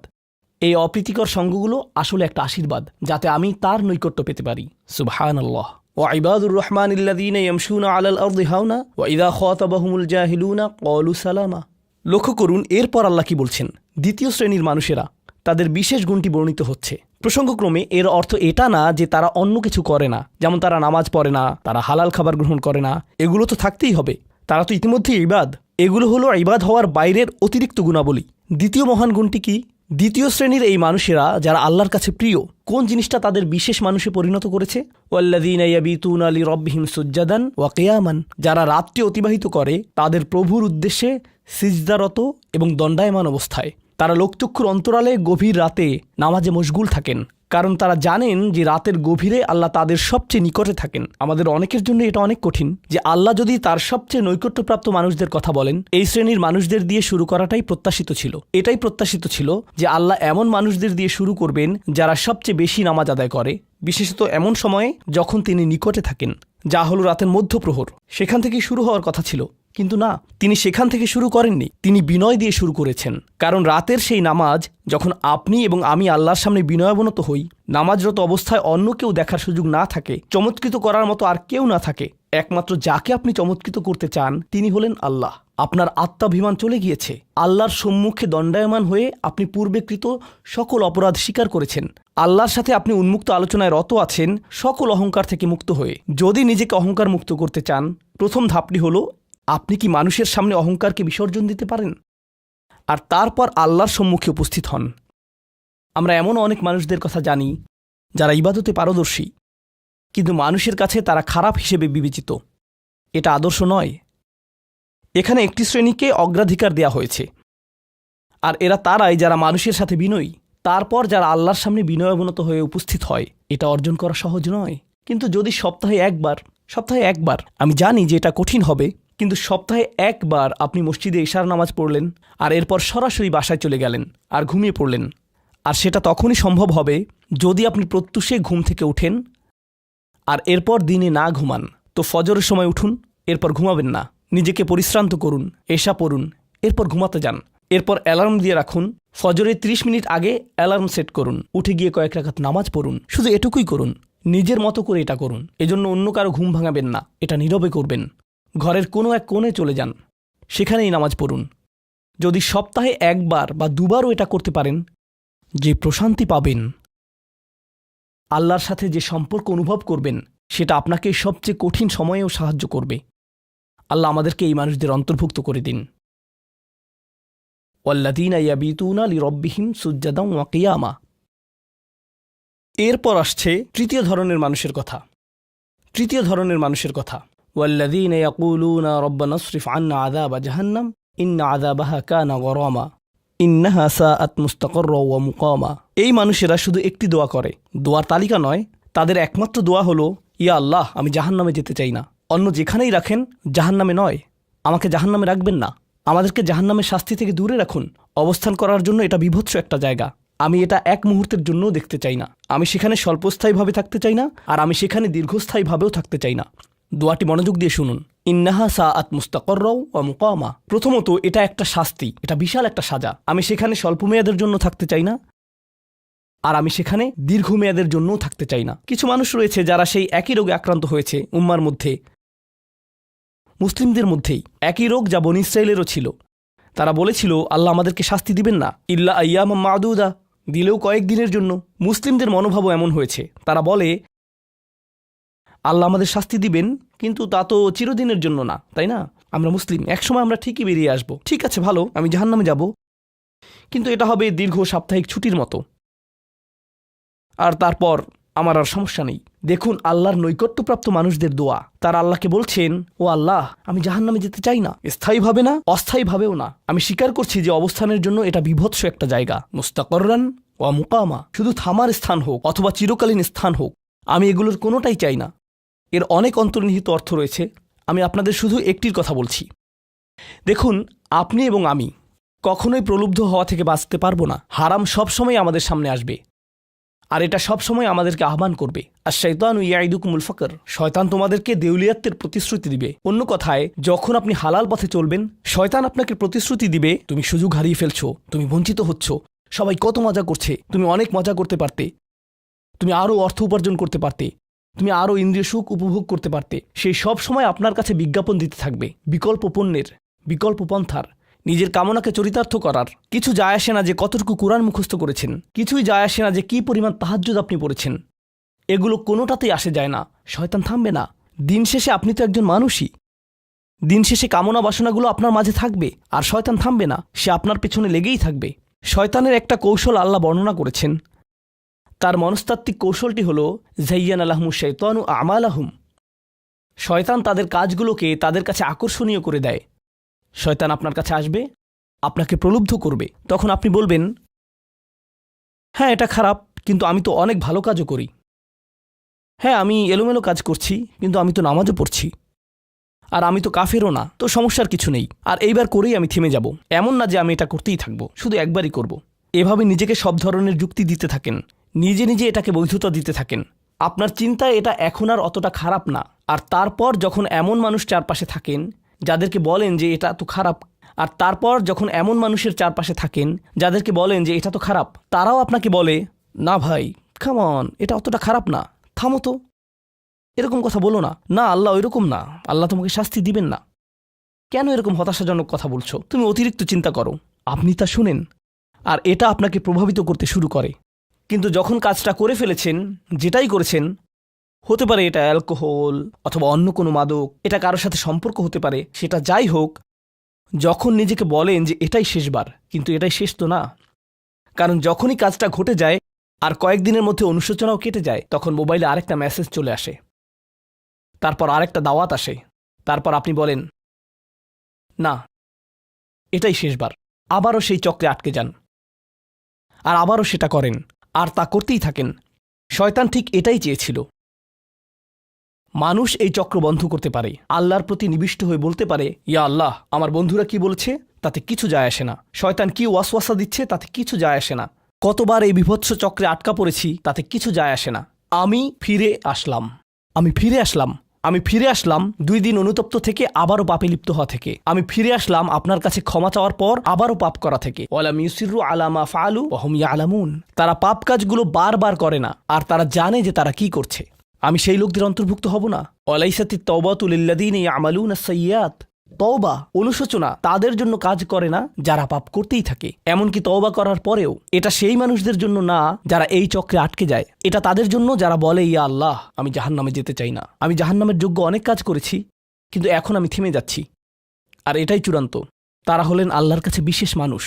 এই অপ্রীতিকর সঙ্গগুলো আসলে একটা আশীর্বাদ, যাতে আমি তার নৈকট্য পেতে পারি। সুবহানাল্লাহ। ওয়াইবাদুর রহমানিল্লাযীনা ইয়ামশুনা আলাল আরদি হাওনা ওয়া ইযা খাতাবাহুমুল জাহিলুনা ক্বালু সালামা। লক্ষ্য করুন এরপর আল্লাহ কি বলছেন। দ্বিতীয় শ্রেণীর মানুষেরা, তাদের বিশেষ গুণটি বর্ণিত হচ্ছে। প্রসঙ্গক্রমে এর অর্থ এটা না যে তারা অন্য কিছু করে না, যেমন তারা নামাজ পড়ে না, তারা হালাল খাবার গ্রহণ করে না। এগুলো তো থাকতেই হবে, তারা তো ইতিমধ্যেই ইবাদ। এগুলো হলো ইবাদ হওয়ার বাইরের অতিরিক্ত গুণাবলী। দ্বিতীয় মহান গুণটি কি? দ্বিতীয় শ্রেণীর এই মানুষেরা যারা আল্লাহর কাছে প্রিয়, কোন জিনিসটা তাদের বিশেষ মানুষে পরিণত করেছে? ওয়াল্লাযীনা ইয়াবিতুনা লিরাব্বিহিম সুজ্জাদান ওয়া কিয়ামান। যারা রাত্রি অতিবাহিত করে তাদের প্রভুর উদ্দেশ্যে সিজদারত এবং দণ্ডায়মান অবস্থায়। তারা লোকচক্ষুর অন্তরালে গভীর রাতে নামাজে মশগুল থাকেন, কারণ তারা জানেন যে রাতের গভীরে আল্লাহ তাদের সবচেয়ে নিকটে থাকেন। আমাদের অনেকের জন্য এটা অনেক কঠিন যে আল্লাহ যদি তার সবচেয়ে নৈকট্যপ্রাপ্ত মানুষদের কথা বলেন, এই শ্রেণীর মানুষদের দিয়ে শুরু করাটাই প্রত্যাশিত ছিল। এটাই প্রত্যাশিত ছিল যে আল্লাহ এমন মানুষদের দিয়ে শুরু করবেন যারা সবচেয়ে বেশি নামাজ আদায় করে, বিশেষত এমন সময়ে যখন তিনি নিকটে থাকেন, যা হলো রাতের মধ্যপ্রহর। সেখান থেকেই শুরু হওয়ার কথা ছিল, কিন্তু না, তিনি সেখান থেকে শুরু করেননি। তিনি বিনয় দিয়ে শুরু করেছেন, কারণ রাতের সেই নামাজ যখন আপনি এবং আমি আল্লাহর সামনে বিনয়াবনত হই, নামাজরত অবস্থায় অন্য কেউ দেখার সুযোগ না থাকে, চমৎকৃত করার মতো আর কেউ না থাকে, একমাত্র যাকে আপনি চমৎকৃত করতে চান তিনি হলেন আল্লাহ। আপনার আত্মাভিমান চলে গিয়েছে। আল্লাহর সম্মুখে দণ্ডায়মান হয়ে আপনি পূর্বেকৃত সকল অপরাধ স্বীকার করেছেন। আল্লাহর সাথে আপনি উন্মুক্ত আলোচনায় রত আছেন, সকল অহংকার থেকে মুক্ত হয়ে। যদি নিজেকে অহংকার মুক্ত করতে চান, প্রথম ধাপটি হলো, আপনি কি মানুষের সামনে অহংকারকে বিসর্জন দিতে পারেন? আর তারপর আল্লাহর সম্মুখে উপস্থিত হন। আমরা এমন অনেক মানুষদের কথা জানি যারা ইবাদতে পারদর্শী, কিন্তু মানুষের কাছে তারা খারাপ হিসেবে বিবেচিত। এটা আদর্শ নয়। এখানে একটি শ্রেণীকে অগ্রাধিকার দেয়া হয়েছে, আর এরা তারাই যারা মানুষের সাথে বিনয়ী। তারপর যারা আল্লাহর সামনে বিনয়াবনত হয়ে উপস্থিত হয়। এটা অর্জন করা সহজ নয়, কিন্তু যদি সপ্তাহে একবার সপ্তাহে একবার। আমি জানি যে এটা কঠিন হবে, কিন্তু সপ্তাহে একবার আপনি মসজিদে ইশার নামাজ পড়লেন আর এরপর সরাসরি বাসায় চলে গেলেন আর ঘুমিয়ে পড়লেন। আর সেটা তখনই সম্ভব হবে যদি আপনি প্রত্যুষে ঘুম থেকে উঠেন আর এরপর দিনে না ঘুমান। তো ফজরের সময় উঠুন, এরপর ঘুমাবেন না, নিজেকে পরিশ্রান্ত করুন, এশা পড়ুন, এরপর ঘুমাতে যান। এরপর অ্যালার্ম দিয়ে রাখুন, ফজরের 30 মিনিট আগে অ্যালার্ম সেট করুন, উঠে গিয়ে কয়েক রাকাত নামাজ পড়ুন। শুধু এটুকুই করুন, নিজের মতো করে এটা করুন। এজন্য অন্য কারো ঘুম ভাঙাবেন না, এটা নীরবে করবেন। ঘরের কোনো এক কোণে চলে যান, সেখানেই নামাজ পড়ুন। যদি সপ্তাহে একবার বা দুবারও এটা করতে পারেন, যে প্রশান্তি পাবেন, আল্লাহর সাথে যে সম্পর্ক অনুভব করবেন, সেটা আপনাকে সবচেয়ে কঠিন সময়েও সাহায্য করবে। আল্লাহ আমাদেরকে এই মানুষদের অন্তর্ভুক্ত করে দিন। ওয়াল্লাযীনা ইয়াবীতুনা লিরাব্বিহিম সুজ্জাদান ওয়া কিয়ামা। এরপর আসছে তৃতীয় ধরনের মানুষের কথা। ওয়াল্লাযীনা ইয়াকুলুনা রাব্বানা ইসরিফ আন্না আযাবা জাহান্নাম ইন্না আযাবাহা কানা গরামা ইন্নাহা সাআত মুস্তাকাররা ওয়া মুকামা। এই মানুষেরা শুধু একটি দোয়া করে, দোয়ার তালিকা নয়, তাদের একমাত্র দোয়া হলো, ইয়া আল্লাহ, আমি জাহান্নামে যেতে চাই না। অন্য যেখানেই রাখেন, জাহান্নামে নয়, আমাকে জাহান্নামে রাখবেন না। আমাদেরকে জাহান্নামের শাস্তি থেকে দূরে রাখুন। অবস্থান করার জন্য এটা বিভৎস একটা জায়গা। আমি এটা এক মুহূর্তের জন্যও দেখতে চাই না। আমি সেখানে স্বল্পস্থায়ীভাবে থাকতে চাই না, আর আমি সেখানে দীর্ঘস্থায়ীভাবেও থাকতে চাই না। দোয়াটি মনোযোগ দিয়ে শুনুন। ইন্নাহা সাআত মুস্তাকাররা ওয়া মুকামা। প্রথমত, এটা একটা শাস্তি, এটা বিশাল একটা সাজা। আমি সেখানে স্বল্পমেয়াদের জন্য থাকতে চাই না, আর আমি সেখানে দীর্ঘমেয়াদের জন্যও থাকতে চাই না। কিছু মানুষ রয়েছে যারা সেই একই রোগে আক্রান্ত হয়েছে, উম্মার মধ্যে, মুসলিমদের মধ্যেই একই রোগ যা বনী ইসরাঈলেরও ছিল। তারা বলেছিল, আল্লাহ আমাদেরকে শাস্তি দিবেন না, ইল্লা আইয়ামাম মা'দুদা, দিলেও কয়েকদিনের জন্য। মুসলিমদের মনোভাবও এমন হয়েছে। তারা বলে, আল্লাহ আমাদের শাস্তি দিবেন, কিন্তু তা তো চিরদিনের জন্য না, তাই না? আমরা মুসলিম, একসময় আমরা ঠিকই বেরিয়ে আসব। ঠিক আছে, ভালো, আমি জাহান্নামে যাব, কিন্তু এটা হবে দীর্ঘ সাপ্তাহিক ছুটির মতো, আর তারপর আমার আর সমস্যা নেই। দেখুন আল্লাহর নৈকট্যপ্রাপ্ত মানুষদের দোয়া। তারা আল্লাহকে বলছেন, ও আল্লাহ, আমি জাহান্নামে যেতে চাই না, স্থায়ীভাবে না, অস্থায়ীভাবেও না। আমি স্বীকার করছি যে অবস্থানের জন্য এটা বিভৎস একটা জায়গা, মুস্তাকররান ওয়া মুকামা। শুধু থামার স্থান হোক অথবা চিরকালীন স্থান হোক, আমি এগুলোর কোনোটাই চাই না। এর অনেক অন্তর্নিহিত অর্থ রয়েছে, আমি আপনাদের শুধু একটির কথা বলছি। দেখুন, আপনি এবং আমি কখনোই প্রলুব্ধ হওয়া থেকে বাঁচতে পারবো না। হারাম সবসময় আমাদের সামনে আসবে, আর এটা সবসময় আমাদেরকে আহ্বান করবে। আর শাইতানু ইয়াইদুকুমুল ফাকর, শয়তান তোমাদেরকে দেউলিয়াত্বের প্রতিশ্রুতি দিবে। অন্য কথায়, যখন আপনি হালাল পথে চলবেন, শয়তান আপনাকে প্রতিশ্রুতি দিবে, তুমি সুযোগ হারিয়ে ফেলছো, তুমি বঞ্চিত হচ্ছ, সবাই কত মজা করছে, তুমি অনেক মজা করতে পারতে, তুমি আরও অর্থ উপার্জন করতে পারতে, তুমি আরও ইন্দ্রিয় সুখ উপভোগ করতে পারতে। সেই সব সময় আপনার কাছে বিজ্ঞাপন দিতে থাকবে বিকল্প পণ্যের, বিকল্প পন্থার, নিজের কামনাকে চরিতার্থ করার। কিছু যায় আসে না যে কতটুকু কোরআন মুখস্থ করেছেন, কিছুই যায় আসে না যে কী পরিমাণ তাহাজ্জুদ আপনি পড়েছেন। এগুলো কোনোটাতেই আসে যায় না। শয়তান থামবে না। দিন শেষে আপনি তো একজন মানুষই। দিন শেষে কামনা বাসনাগুলো আপনার মাঝে থাকবে, আর শয়তান থামবে না, সে আপনার পেছনে লেগেই থাকবে। শয়তানের একটা কৌশল আল্লাহ বর্ণনা করেছেন। তার মনস্তাত্ত্বিক কৌশলটি হল, যায়্যানা লাহুমুশ শাইতানু আমালাহুম। শয়তান তাদের কাজগুলোকে তাদের কাছে আকর্ষণীয় করে দেয়। শয়তান আপনার কাছে আসবে, আপনাকে প্রলুব্ধ করবে। তখন আপনি বলবেন, হ্যাঁ এটা খারাপ, কিন্তু আমি তো অনেক ভালো কাজও করি। হ্যাঁ, আমি এলোমেলো কাজ করছি, কিন্তু আমি তো নামাজও পড়ছি, আর আমি তো কাফেরও না, তো সমস্যার কিছু নেই। আর এইবার করেই আমি থেমে যাব। এমন না যে আমি এটা করতেই থাকব, শুধু একবারই করব। এভাবে নিজেকে সব ধরনের যুক্তি দিতে থাকেন, নিজে নিজে এটাকে বৈধতা দিতে থাকেন। আপনার চিন্তায় এটা এখন আর অতটা খারাপ না। আর তারপর যখন এমন মানুষ চারপাশে থাকেন যাদেরকে বলেন যে এটা তো খারাপ, আর তারপর যখন এমন মানুষের চারপাশে থাকেন যাদেরকে বলেন যে এটা তো খারাপ, তারাও আপনাকে বলে, না ভাই, কাম অন, এটা অতটা খারাপ না, থামো তো, এরকম কথা বলো না, না আল্লাহ ওইরকম না, আল্লাহ তোমাকে শাস্তি দিবেন না, কেন এরকম হতাশাজনক কথা বলছো, তুমি অতিরিক্ত চিন্তা করো। আপনি তা শুনেন, আর এটা আপনাকে প্রভাবিত করতে শুরু করে। কিন্তু যখন কাজটা করে ফেলেছেন, যেটাই করেছেন, হতে পারে এটা অ্যালকোহল অথবা অন্য কোনো মাদক, এটা কারোর সাথে সম্পর্ক হতে পারে, সেটা যাই হোক, যখন নিজেকে বলেন যে এটাই শেষবার, কিন্তু এটাই শেষ তো না। কারণ যখনই কাজটা ঘটে যায় আর কয়েকদিনের মধ্যে অনুশোচনাও কেটে যায়, তখন মোবাইলে আরেকটা মেসেজ চলে আসে, তারপর আরেকটা দাওয়াত আসে, তারপর আপনি বলেন, না এটাই শেষবার। আবারও সেই চক্রে আটকে যান, আর আবারও সেটা করেন, আর তা করতেই থাকেন। শয়তান ঠিক এটাই চেয়েছিল। মানুষ এই চক্র বন্ধ করতে পারে, আল্লাহর প্রতি নিবিষ্ট হয়ে বলতে পারে, ইয়া আল্লাহ, আমার বন্ধুরা কি বলেছে তাতে কিছু যায় আসে না, শয়তান কি ওয়াসওয়াসা দিচ্ছে তাতে কিছু যায় আসে না, কতবার এই বিভৎস চক্রে আটকা পড়েছি তাতে কিছু যায় আসে না। আমি ফিরে আসলাম, আমি ফিরে আসলাম 2 দিন অনুতপ্ত থেকে আবারও পাপে লিপ্ত হওয়া থেকে। আমি ফিরে আসলাম আপনার কাছে ক্ষমা চাওয়ার পর আবারও পাপ করা থেকে। ওয়ালাম ইউসিরু আলা মা ফাআলু ওয়া হুম ইয়ালামুন। তারা পাপ কাজগুলো বারবার করে না, আর তারা জানে যে তারা কি করছে। আমি সেই লোকদের অন্তর্ভুক্ত হব না? ওয়ালাইসাতিত তাওবাতু লিল্লাযীনা ইয়ামালুনা আস-সাইয়্যাত। তওবা, অনুশোচনা তাদের জন্য কাজ করে না যারা পাপ করতেই থাকে। এমনকি তওবা করার পরেও এটা সেই মানুষদের জন্য না যারা এই চক্রে আটকে যায়। এটা তাদের জন্য যারা বলে, ইয়া আল্লাহ, আমি জাহান্নামে যেতে চাই না, আমি জাহান্নামের যোগ্য অনেক কাজ করেছি, কিন্তু এখন আমি থেমে যাচ্ছি। আর এটাই চূড়ান্ত। তারা হলেন আল্লাহর কাছে বিশেষ মানুষ,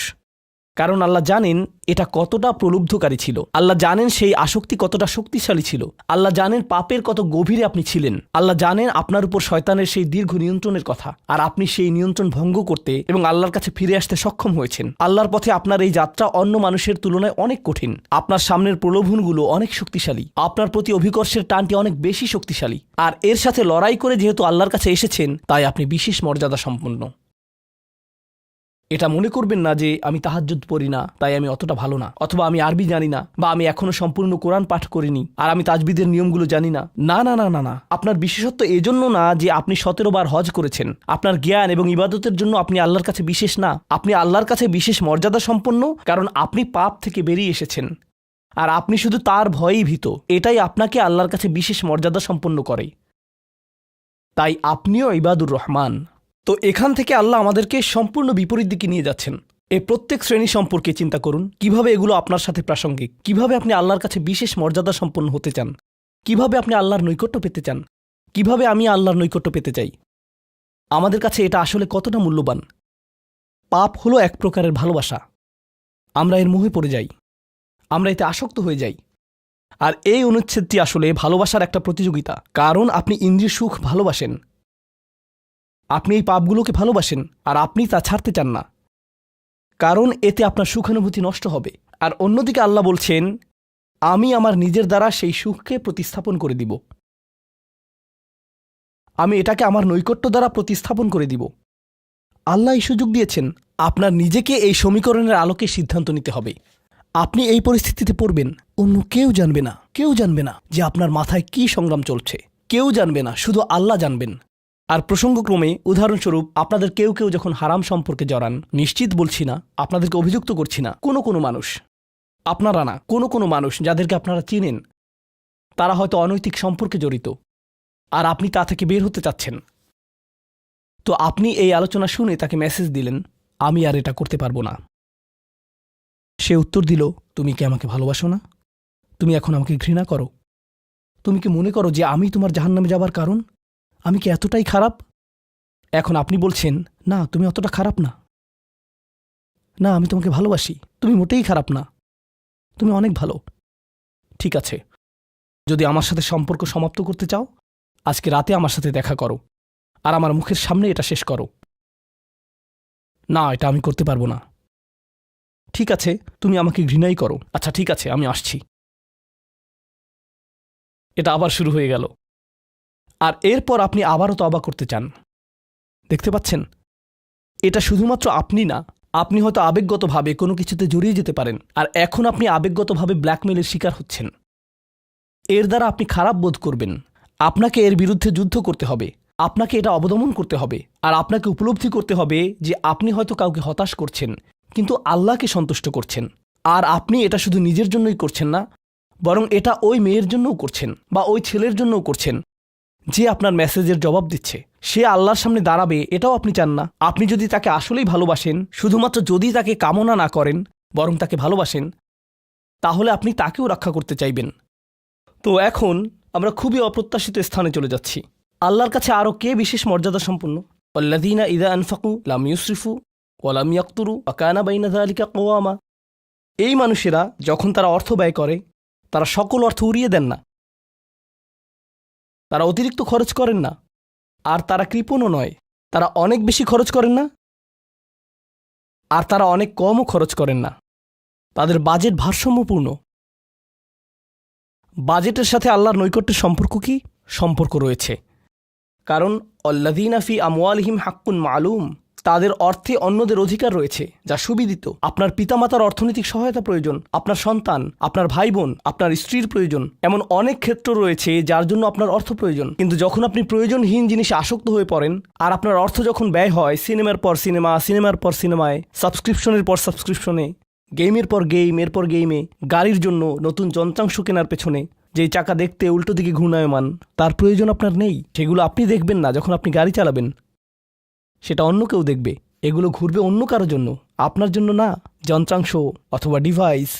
কারণ আল্লাহ জানেন এটা কতটা প্রলুব্ধকারী ছিল, আল্লাহ জানেন সেই আসক্তি কতটা শক্তিশালী ছিল, আল্লাহ জানেন পাপের কত গভীরে আপনি ছিলেন, আল্লাহ জানেন আপনার উপর শয়তানের সেই দীর্ঘ নিয়ন্ত্রণের কথা, আর আপনি সেই নিয়ন্ত্রণ ভঙ্গ করতে এবং আল্লাহর কাছে ফিরে আসতে সক্ষম হয়েছেন। আল্লাহর পথে আপনার এই যাত্রা অন্য মানুষের তুলনায় অনেক কঠিন। আপনার সামনের প্রলোভনগুলো অনেক শক্তিশালী, আপনার প্রতি অভিকর্ষের টানটি অনেক বেশি শক্তিশালী, আর এর সাথে লড়াই করে যেহেতু আল্লাহর কাছে এসেছেন, তাই আপনি বিশেষ মর্যাদা সম্পন্ন। এটা মনে করবেন না যে আমি তাহাজ্জুদ পড়ি না তাই আমি অতটা ভালো না, অথবা আমি আরবি জানি না, বা আমি এখনো সম্পূর্ণ কোরআন পাঠ করিনি আর আমি তাজবিদের নিয়মগুলো জানি না। না না না না না, আপনার বিশেষত্ব এজন্য না যে আপনি 17 বার হজ করেছেন। আপনার জ্ঞান এবং ইবাদতের জন্য আপনি আল্লাহর কাছে বিশেষ না, আপনি আল্লাহর কাছে বিশেষ মর্যাদা সম্পন্ন, কারণ আপনি পাপ থেকে বেরিয়ে এসেছেন আর আপনি শুধু তার ভয়েই ভীত। এটাই আপনাকে আল্লাহর কাছে বিশেষ মর্যাদা সম্পন্ন করে। তাই আপনিও ইবাদুর রহমান। তো এখান থেকে আল্লাহ আমাদেরকে সম্পূর্ণ বিপরীত দিকে নিয়ে যাচ্ছেন। এই প্রত্যেক শ্রেণী সম্পর্কে চিন্তা করুন, কিভাবে এগুলো আপনার সাথে প্রাসঙ্গিক, কিভাবে আপনি আল্লাহর কাছে বিশেষ মর্যাদা সম্পন্ন হতে চান, কিভাবে আপনি আল্লাহর নৈকট্য পেতে চান, কিভাবে আমি আল্লাহর নৈকট্য পেতে চাই। আমাদের কাছে এটা আসলে কতটা মূল্যবান। পাপ হলো এক প্রকারের ভালোবাসা। আমরা এর মোহে পড়ে যাই, আমরা এতে আসক্ত হয়ে যাই। আর এই অনুচ্ছেদটি আসলে ভালোবাসার একটা প্রতিযোগিতা, কারণ আপনি ইন্দ্রিয় সুখ ভালোবাসেন, আপনি এই পাপগুলোকে ভালোবাসেন, আর আপনি তা ছাড়তে চান না, কারণ এতে আপনার সুখানুভূতি নষ্ট হবে। আর অন্যদিকে আল্লাহ বলছেন, আমি আমার নিজের দ্বারা সেই সুখকে প্রতিস্থাপন করে দিব, আমি এটাকে আমার নৈকট্য দ্বারা প্রতিস্থাপন করে দিব। আল্লাহ এই সুযোগ দিয়েছেন। আপনার নিজেকে এই সমীকরণের আলোকে সিদ্ধান্ত নিতে হবে। আপনি এই পরিস্থিতিতে পড়বেন, অন্য কেউ জানবে না, কেউ জানবে না যে আপনার মাথায় কি সংগ্রাম চলছে, কেউ জানবে না, শুধু আল্লাহ জানবেন। আর প্রসঙ্গক্রমে উদাহরণস্বরূপ আপনাদের কেউ কেউ যখন হারাম সম্পর্কে জড়ান, নিশ্চিত বলছি না, আপনাদেরকে অভিযুক্ত করছি না, কোনো মানুষ, আপনারা না, কোনো মানুষ যাদেরকে আপনারা চিনেন, তারা হয়তো অনৈতিক সম্পর্কে জড়িত, আর আপনি তা থেকে বের হতে চাচ্ছেন। তো আপনি এই আলোচনা শুনে তাকে মেসেজ দিলেন, আমি আর এটা করতে পারবো না। সে উত্তর দিল, তুমি কি আমাকে ভালোবাসো না? তুমি এখন আমাকে ঘৃণা করো? তুমি কি মনে করো যে আমি তোমার জাহান্নামে যাবার কারণ? আমি কি এতটাই খারাপ? এখন আপনি বলছেন, না তুমি অতটা খারাপ না, না আমি তোমাকে ভালোবাসি, তুমি মোটেই খারাপ না, তুমি অনেক ভালো। ঠিক আছে, যদি আমার সাথে সম্পর্ক সমাপ্ত করতে চাও, আজকে রাতে আমার সাথে দেখা করো, আর আমার মুখের সামনে এটা শেষ করো। না, এটা আমি করতে পারবো না। ঠিক আছে, তুমি আমাকে ঘৃণাই করো। আচ্ছা ঠিক আছে, আমি আসছি। এটা আবার শুরু হয়ে গেল। আর এরপর আপনি আবারও তওবা করতে চান। দেখতে পাচ্ছেন, এটা শুধুমাত্র আপনি না, আপনি হয়তো আবেগগতভাবে কোনো কিছুতে জড়িয়ে যেতে পারেন, আর এখন আপনি আবেগগতভাবে ব্ল্যাকমেইলের শিকার হচ্ছেন। এর দ্বারা আপনি খারাপ বোধ করবেন। আপনাকে এর বিরুদ্ধে যুদ্ধ করতে হবে, আপনাকে এটা অবদমন করতে হবে, আর আপনাকে উপলব্ধি করতে হবে যে আপনি হয়তো কাউকে হতাশ করছেন, কিন্তু আল্লাহকে সন্তুষ্ট করছেন। আর আপনি এটা শুধু নিজের জন্যই করছেন না, বরং এটা ওই মেয়ের জন্যও করছেন, বা ওই ছেলের জন্যও করছেন যে আপনার মেসেজের জবাব দিচ্ছে। সে আল্লাহর সামনে দাঁড়াবে এটাও আপনি চান না। আপনি যদি তাকে আসলেই ভালোবাসেন, শুধুমাত্র যদি তাকে কামনা না করেন, বরং তাকে ভালোবাসেন, তাহলে আপনি তাকেও রক্ষা করতে চাইবেন। তো এখন আমরা খুবই অপ্রত্যাশিত স্থানে চলে যাচ্ছি। আল্লাহর কাছে আরও কে বিশেষ মর্যাদা সম্পন্ন? আল্লাযীনা ইযা আনফাকু লাম ইউসরিফু ওয়া লাম ইয়াকতুরু ওয়া কানা বাইনা যালিকা কওয়ামা। এই মানুষেরা যখন তারা অর্থ ব্যয় করে, তারা সকল অর্থ উড়িয়ে দেন না, তারা অতিরিক্ত খরচ করেন না, আর তারা কৃপণও নয়। তারা অনেক বেশি খরচ করেন না, আর তারা অনেক কমও খরচ করেন না। তাদের বাজেট ভারসাম্যপূর্ণ। বাজেটের সাথে আল্লাহর নৈকট্যের সম্পর্ক কি? সম্পর্ক রয়েছে। কারণ আল্লাযীনা ফি আমওয়ালিহিম হাক্কুন মালুম, তাদের অর্থে অন্যদের অধিকার রয়েছে যা সুবিদিত। আপনার পিতামাতার অর্থনৈতিক সহায়তা প্রয়োজন, আপনার সন্তান, আপনার ভাই বোন, আপনার স্ত্রীর প্রয়োজন, এমন অনেক ক্ষেত্র রয়েছে যার জন্য আপনার অর্থ প্রয়োজন। কিন্তু যখন আপনি প্রয়োজনহীন জিনিসে আসক্ত হয়ে পড়েন আর আপনার অর্থ যখন ব্যয় হয় সিনেমার পর সিনেমা, সিনেমার পর সিনেমায়, সাবস্ক্রিপশনের পর সাবস্ক্রিপশনে, গেমের পর গেম, এরপর গেমে, গাড়ির জন্য নতুন যন্ত্রাংশ কেনার পেছনে, যেই চাকা দেখতে উল্টো দিকে ঘূর্ণায়মান, তার প্রয়োজন আপনার নেই। সেগুলো আপনি দেখবেন না যখন আপনি গাড়ি চালাবেন, সেটা অন্য কেউ দেখবে। এগুলো ঘুরবে অন্য কারো জন্য, আপনার জন্য না। যন্ত্রাংশ অথবা ডিভাইস।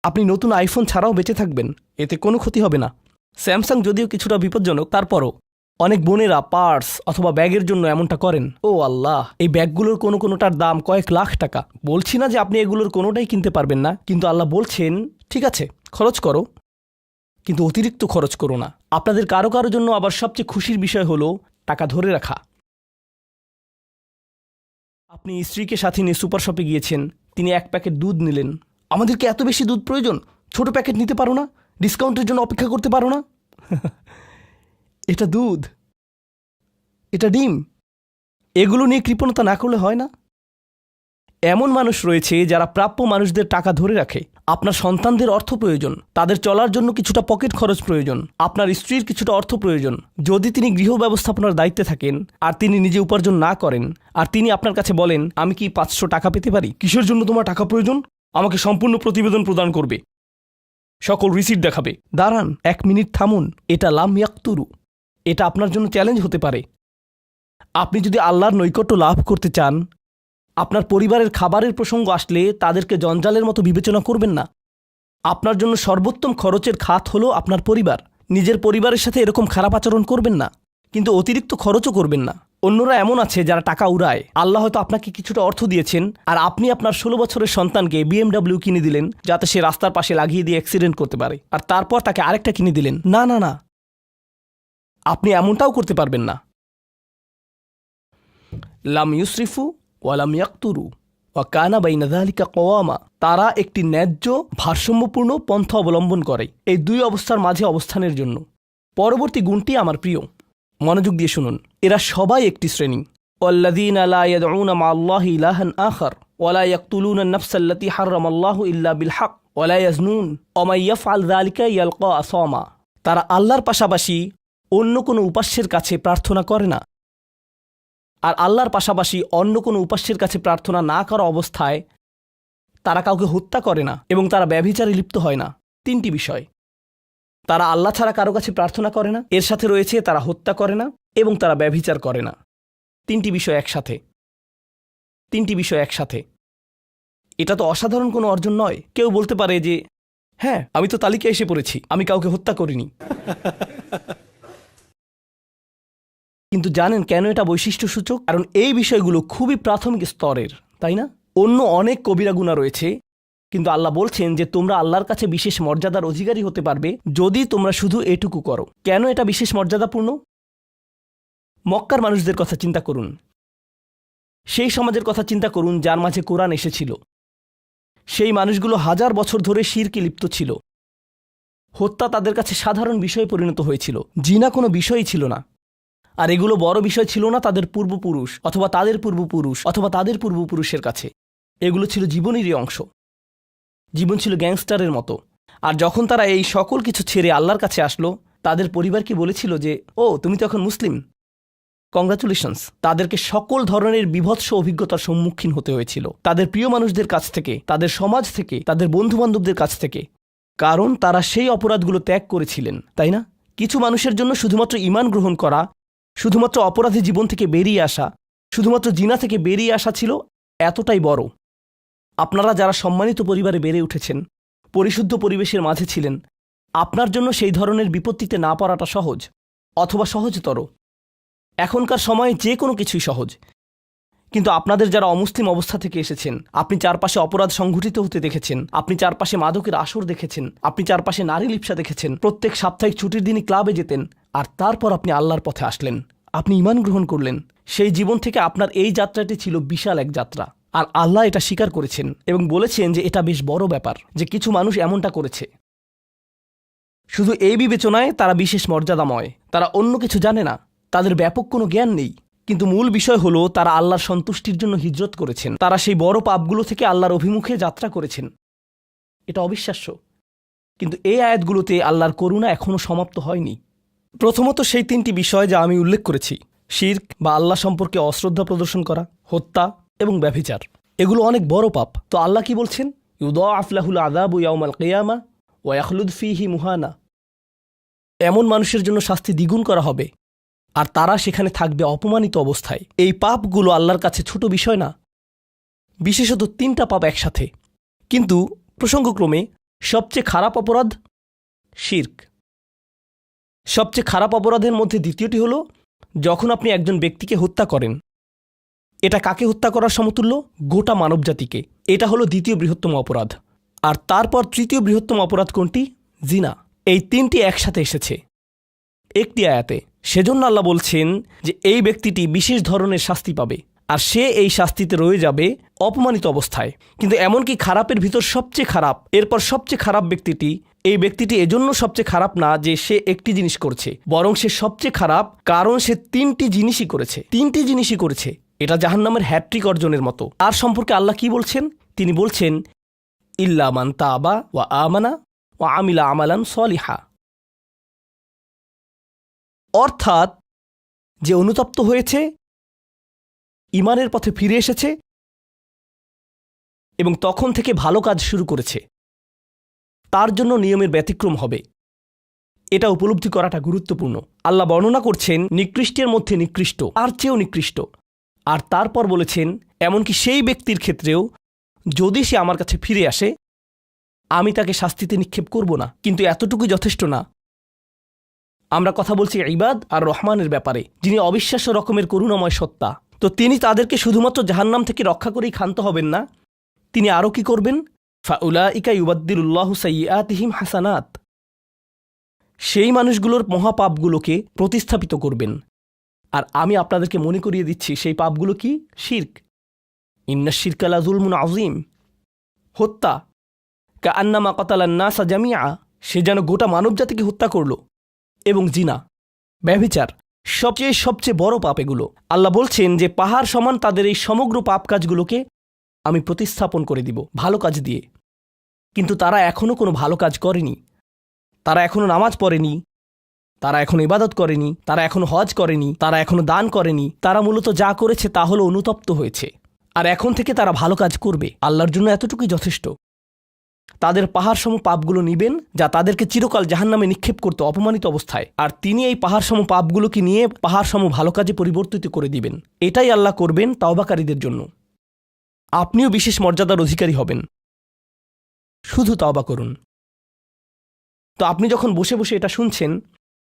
আপনি নতুন আইফোন ছাড়াও বেঁচে থাকবেন, এতে কোনো ক্ষতি হবে না। স্যামসাং যদিও কিছুটা বিপজ্জনক, তারপরও অনেক বোনেরা পার্স অথবা ব্যাগের জন্য এমনটা করেন। ও আল্লাহ, এই ব্যাগগুলোর কোনোটার দাম কয়েক লাখ টাকা। বলছি না যে আপনি এগুলোর কোনোটাই কিনতে পারবেন না, কিন্তু আল্লাহ বলছেন ঠিক আছে খরচ করো, কিন্তু অতিরিক্ত খরচ করো না। আপনাদের কারো কারো জন্য আবার সবচেয়ে খুশির বিষয় হলো টাকা ধরে রাখা। আপনি স্ত্রীকে সাথে নিয়ে সুপার শপে গিয়েছেন, তিনি 1 প্যাকেট দুধ নিলেন। আমাদেরকে এত বেশি দুধ প্রয়োজন, ছোট প্যাকেট নিতে পারো না? ডিসকাউন্টের জন্য অপেক্ষা করতে পারো না? এটা দুধ, এটা ডিম, এগুলো নিয়ে কৃপণতা না করলে হয় না? এমন মানুষ রয়েছে যারা প্রাপ্য মানুষদের টাকা ধরে রাখে। আপনার সন্তানদের অর্থ প্রয়োজন, তাদের চলার জন্য কিছুটা পকেট খরচ প্রয়োজন, আপনার স্ত্রীর কিছুটা অর্থ প্রয়োজন। যদি তিনি গৃহ ব্যবস্থাপনার দায়িত্বে থাকেন আর তিনি নিজে উপার্জন না করেন, আর তিনি আপনার কাছে বলেন আমি কি 500 টাকা পেতে পারি? কিসের জন্য তোমার টাকা প্রয়োজন? আমাকে সম্পূর্ণ প্রতিবেদন প্রদান করবে, সকল রিসিট দেখাবে। দাঁড়ান, 1 মিনিট থামুন। এটা লাম ইয়াকতুরু, এটা আপনার জন্য চ্যালেঞ্জ হতে পারে। আপনি যদি আল্লাহর নৈকট্য লাভ করতে চান, আপনার পরিবারের খাবারের প্রসঙ্গ আসলে তাদেরকে জঞ্জালের মতো বিবেচনা করবেন না। আপনার জন্য সর্বোত্তম খরচের খাত হলো আপনার পরিবার। নিজের পরিবারের সাথে এরকম খারাপ আচরণ করবেন না, কিন্তু অতিরিক্ত খরচও করবেন না। অন্যরা এমন আছে যারা টাকা উড়ায়। আল্লাহ হয়তো আপনাকে কিছুটা অর্থ দিয়েছেন আর আপনি আপনার 16 বছরের সন্তানকে BMW কিনে দিলেন যাতে সে রাস্তার পাশে লাগিয়ে দিয়ে অ্যাক্সিডেন্ট করতে পারে, আর তারপর তাকে আরেকটা কিনে দিলেন। না না না, আপনি এমনটাও করতে পারবেন না। লাম ইউসরিফু ওয়ালাম ইয়াকতুরু ওয়া কানা বাইনা যালিকা কওয়ামা। তারা একটি ন্যায্য ভারসাম্যপূর্ণ পন্থা অবলম্বন করে এই দুই অবস্থার মাঝে অবস্থানের জন্য। পরবর্তী গুণটি আমার প্রিয়, মনোযোগ দিয়ে শুনুন। এরা সবাই একটি শ্রেণী। ওয়াল্লাযীনা লা ইয়াদউনা মা'আল্লাহি ইলাহান আখার ওয়া লা ইয়াকতুলুনা আন-নাফসা আল্লাতী হারামাল্লাহু ইল্লা বিল হক ওয়া লা ইয়াজনুন ওয়া মান ইয়াফআল যালিকা ইয়ালকা আসামা। তারা আল্লাহর পাশাপাশি অন্য কোনো উপাস্যের কাছে প্রার্থনা করে না, আর আল্লাহর পাশাপাশি অন্য কোনো উপাস্যের কাছে প্রার্থনা না করা অবস্থায় তারা কাউকে হত্যা করে না এবং তারা ব্যভিচারে লিপ্ত হয় না। 3টি বিষয়। তারা আল্লাহ ছাড়া কারো কাছে প্রার্থনা করে না, এর সাথে রয়েছে তারা হত্যা করে না এবং তারা ব্যভিচার করে না। 3টি বিষয় একসাথে, 3টি বিষয় একসাথে। এটা তো অসাধারণ কোনো অর্জন নয়। কেউ বলতে পারে যে হ্যাঁ, আমি তো তালিকায় এসে পড়েছি, আমি কাউকে হত্যা করিনি। কিন্তু জানেন কেন এটা বৈশিষ্ট্যসূচক? কারণ এই বিষয়গুলো খুবই প্রাথমিক স্তরের, তাই না? অন্য অনেক কবিরা গুনাহ রয়েছে, কিন্তু আল্লাহ বলছেন যে তোমরা আল্লাহর কাছে বিশেষ মর্যাদার অধিকারী হতে পারবে যদি তোমরা শুধু এটুকু করো। কেন এটা বিশেষ মর্যাদাপূর্ণ? মক্কার মানুষদের কথা চিন্তা করুন, সেই সমাজের কথা চিন্তা করুন যার মাঝে কোরআন এসেছিল। সেই মানুষগুলো 1000 বছর ধরে শিরকে লিপ্ত ছিল। হত্যা তাদের কাছে সাধারণ বিষয়ে পরিণত হয়েছিল, জিনা কোনো বিষয়ই ছিল না। আর এগুলো বড় বিষয় ছিল না তাদের পূর্বপুরুষ অথবা তাদের পূর্বপুরুষ অথবা তাদের পূর্বপুরুষের কাছে। এগুলো ছিল জীবনেরই অংশ। জীবন ছিল গ্যাংস্টারের মতো। আর যখন তারা এই সকল কিছু ছেড়ে আল্লাহর কাছে আসলো, তাদের পরিবারকে বলেছিল যে ও তুমি তো এখন মুসলিম, কংগ্রাচুলেশনস। তাদেরকে সকল ধরনের বিভৎস অভিজ্ঞতার সম্মুখীন হতে হয়েছিল, তাদের প্রিয় মানুষদের কাছ থেকে, তাদের সমাজ থেকে, তাদের বন্ধুবান্ধবদের কাছ থেকে, কারণ তারা সেই অপরাধগুলো ত্যাগ করেছিলেন, তাই না? কিছু মানুষের জন্য শুধুমাত্র ঈমান গ্রহণ করা, শুধুমাত্র অপরাধী জীবন থেকে বেরিয়ে আসা, শুধুমাত্র জিনা থেকে বেরিয়ে আসা ছিল এতটাই বড়। আপনারা যারা সম্মানিত পরিবারে বেড়ে উঠেছেন, পরিশুদ্ধ পরিবেশের মাঝে ছিলেন, আপনার জন্য সেই ধরনের বিপত্তিতে না পড়াটা সহজ অথবা সহজতর। এখনকার সময়ে যে কোনো কিছুই সহজ, কিন্তু আপনাদের যারা অমুসলিম অবস্থা থেকে এসেছেন, আপনি চারপাশে অপরাধ সংঘটিত হতে দেখেছেন, আপনি চারপাশে মাদকের আসর দেখেছেন, আপনি চারপাশে নারী লিপ্সা দেখেছেন, প্রত্যেক সাপ্তাহিক ছুটির দিনই ক্লাবে যেতেন, আর তারপর আপনি আল্লাহর পথে আসলেন, আপনি ঈমান গ্রহণ করলেন। সেই জীবন থেকে আপনার এই যাত্রাটি ছিল বিশাল এক যাত্রা, আর আল্লাহ এটা স্বীকার করেছেন এবং বলেছেন যে এটা বেশ বড় ব্যাপার যে কিছু মানুষ এমনটা করেছে। শুধু এই বিবেচনায় তারা বিশেষ মর্যাদাময়, তারা অন্য কিছু জানে না, তাদের ব্যাপক কোনো জ্ঞান নেই। কিন্তু মূল বিষয় হলো তারা আল্লাহর সন্তুষ্টির জন্য হিজরত করেছেন, তারা সেই বড় পাপগুলো থেকে আল্লাহর অভিমুখে যাত্রা করেছেন। এটা অবিশ্বাস্য। কিন্তু এই আয়াতগুলোতে আল্লাহর করুণা এখনও সমাপ্ত হয়নি। প্রথমত সেই 3টি বিষয় যা আমি উল্লেখ করেছি, শিরক বা আল্লাহ সম্পর্কে অশ্রদ্ধা প্রদর্শন করা, হত্যা এবং ব্যভিচার, এগুলো অনেক বড় পাপ। তো আল্লাহ কি বলছেন? ইউদাআফ লাহুল আযাবু ইয়াউমাল কিয়ামা ওয়া ইয়াখলুদ ফীহি মুহানা। এমন মানুষের জন্য শাস্তি দ্বিগুণ করা হবে, আর তারা সেখানে থাকবে অপমানিত অবস্থায়। এই পাপগুলো আল্লাহর কাছে ছোট বিষয় না, বিশেষত 3টা পাপ একসাথে। কিন্তু প্রসঙ্গক্রমে সবচেয়ে খারাপ অপরাধ শিরক। সবচেয়ে খারাপ অপরাধের মধ্যে দ্বিতীয়টি হল যখন আপনি একজন ব্যক্তিকে হত্যা করেন। এটা কাকে হত্যা করার সমতুল্য? গোটা মানবজাতিকে। এটা হলো দ্বিতীয় বৃহত্তম অপরাধ। আর তারপর তৃতীয় বৃহত্তম অপরাধ কোনটি? জিনা। এই 3টি একসাথে এসেছে একটি আয়াতে। সেজন্য আল্লাহ বলছেন যে এই ব্যক্তিটি বিশেষ ধরনের শাস্তি পাবে, আর সে এই শাস্তিতে রয়ে যাবে অপমানিত অবস্থায়। কিন্তু এমনকি খারাপের ভিতর সবচেয়ে খারাপ, এরপর সবচেয়ে খারাপ ব্যক্তিটি, এই ব্যক্তিটি এজন্য সবচেয়ে খারাপ না যে সে একটি জিনিস করছে, বরং সে সবচেয়ে খারাপ কারণ সে 3টি জিনিসই করেছে। 3টি জিনিসই করেছে। এটা জাহান্নামের হ্যাট্রিক অর্জনের মতো। আর সম্পর্কে আল্লাহ কি বলছেন? তিনি বলছেন ইল্লা মান তাবা ওয়া আমানা ওয়া আমিলা আমালান সলিহা। অর্থাৎ যে অনুতপ্ত হয়েছে, ঈমানের পথে ফিরে এসেছে এবং তখন থেকে ভালো কাজ শুরু করেছে, তার জন্য নিয়মের ব্যতিক্রম হবে। এটা উপলব্ধি করাটা গুরুত্বপূর্ণ। আল্লাহ বর্ণনা করছেন নিকৃষ্টের মধ্যে নিকৃষ্ট, আর চেয়েও নিকৃষ্ট। আর তারপর বলেছেন এমনকি সেই ব্যক্তির ক্ষেত্রেও যদি সে আমার কাছে ফিরে আসে, আমি তাকে শাস্তিতে নিক্ষেপ করব না। কিন্তু এতটুকু যথেষ্ট না। আমরা কথা বলছি ইবাদ আর রহমানের ব্যাপারে, যিনি অবিশ্বাস্য রকমের করুণাময় সত্তা। তো তিনি তাদেরকে শুধুমাত্র জাহান্নাম থেকে রক্ষা করেই ক্ষান্ত হবেন না, তিনি আরও কি করবেন? ফাউলাইকা ইউবাদদিলুল্লাহু সাইয়্যাতিহিম হাসানাত। সেই মানুষগুলোর মহাপাপগুলোকে প্রতিস্থাপিত করবেন। আর আমি আপনাদেরকে মনে করিয়ে দিচ্ছি সেই পাপগুলো কি? শিরক। ইন্নাশ শিরকা লাযুলমুন আযীম। হত্যা, কাআন্নামা কাতালান নাসা জামিআ, সে যেন গোটা মানবজাতিকে হত্যা করল। এবং জিনা, ব্যভিচার, সবচেয়ে বড় পাপ এগুলো। আল্লাহ বলছেন যে পাহাড় সমান তাদের এই সমগ্র পাপ কাজগুলোকে আমি প্রতিস্থাপন করে দিব ভালো কাজ দিয়ে। কিন্তু তারা এখনও কোনো ভালো কাজ করেনি। তারা এখনও নামাজ পড়েনি, তারা এখনও ইবাদত করেনি, তারা এখনও হজ করেনি, তারা এখনও দান করেনি। তারা মূলত যা করেছে তা হলো অনুতপ্ত হয়েছে। আর এখন থেকে তারা ভালো কাজ করবে। আল্লাহর জন্য এতটুকুই যথেষ্ট। তাদের পাহাড়সম পাপগুলো নিবেন, যা তাদেরকে চিরকাল জাহান্নামে নিক্ষেপ করত অপমানিত অবস্থায়। আর তিনি এই পাহাড়সম পাপগুলোকে নিয়ে পাহাড়সম ভালো কাজে পরিবর্তিত করে দিবেন। এটাই আল্লাহ করবেন তাওবাকারীদের জন্য। আপনিও বিশেষ মর্যাদার অধিকারী হবেন। শুধু তাওবা করুন। তো আপনি যখন বসে বসে এটা শুনছেন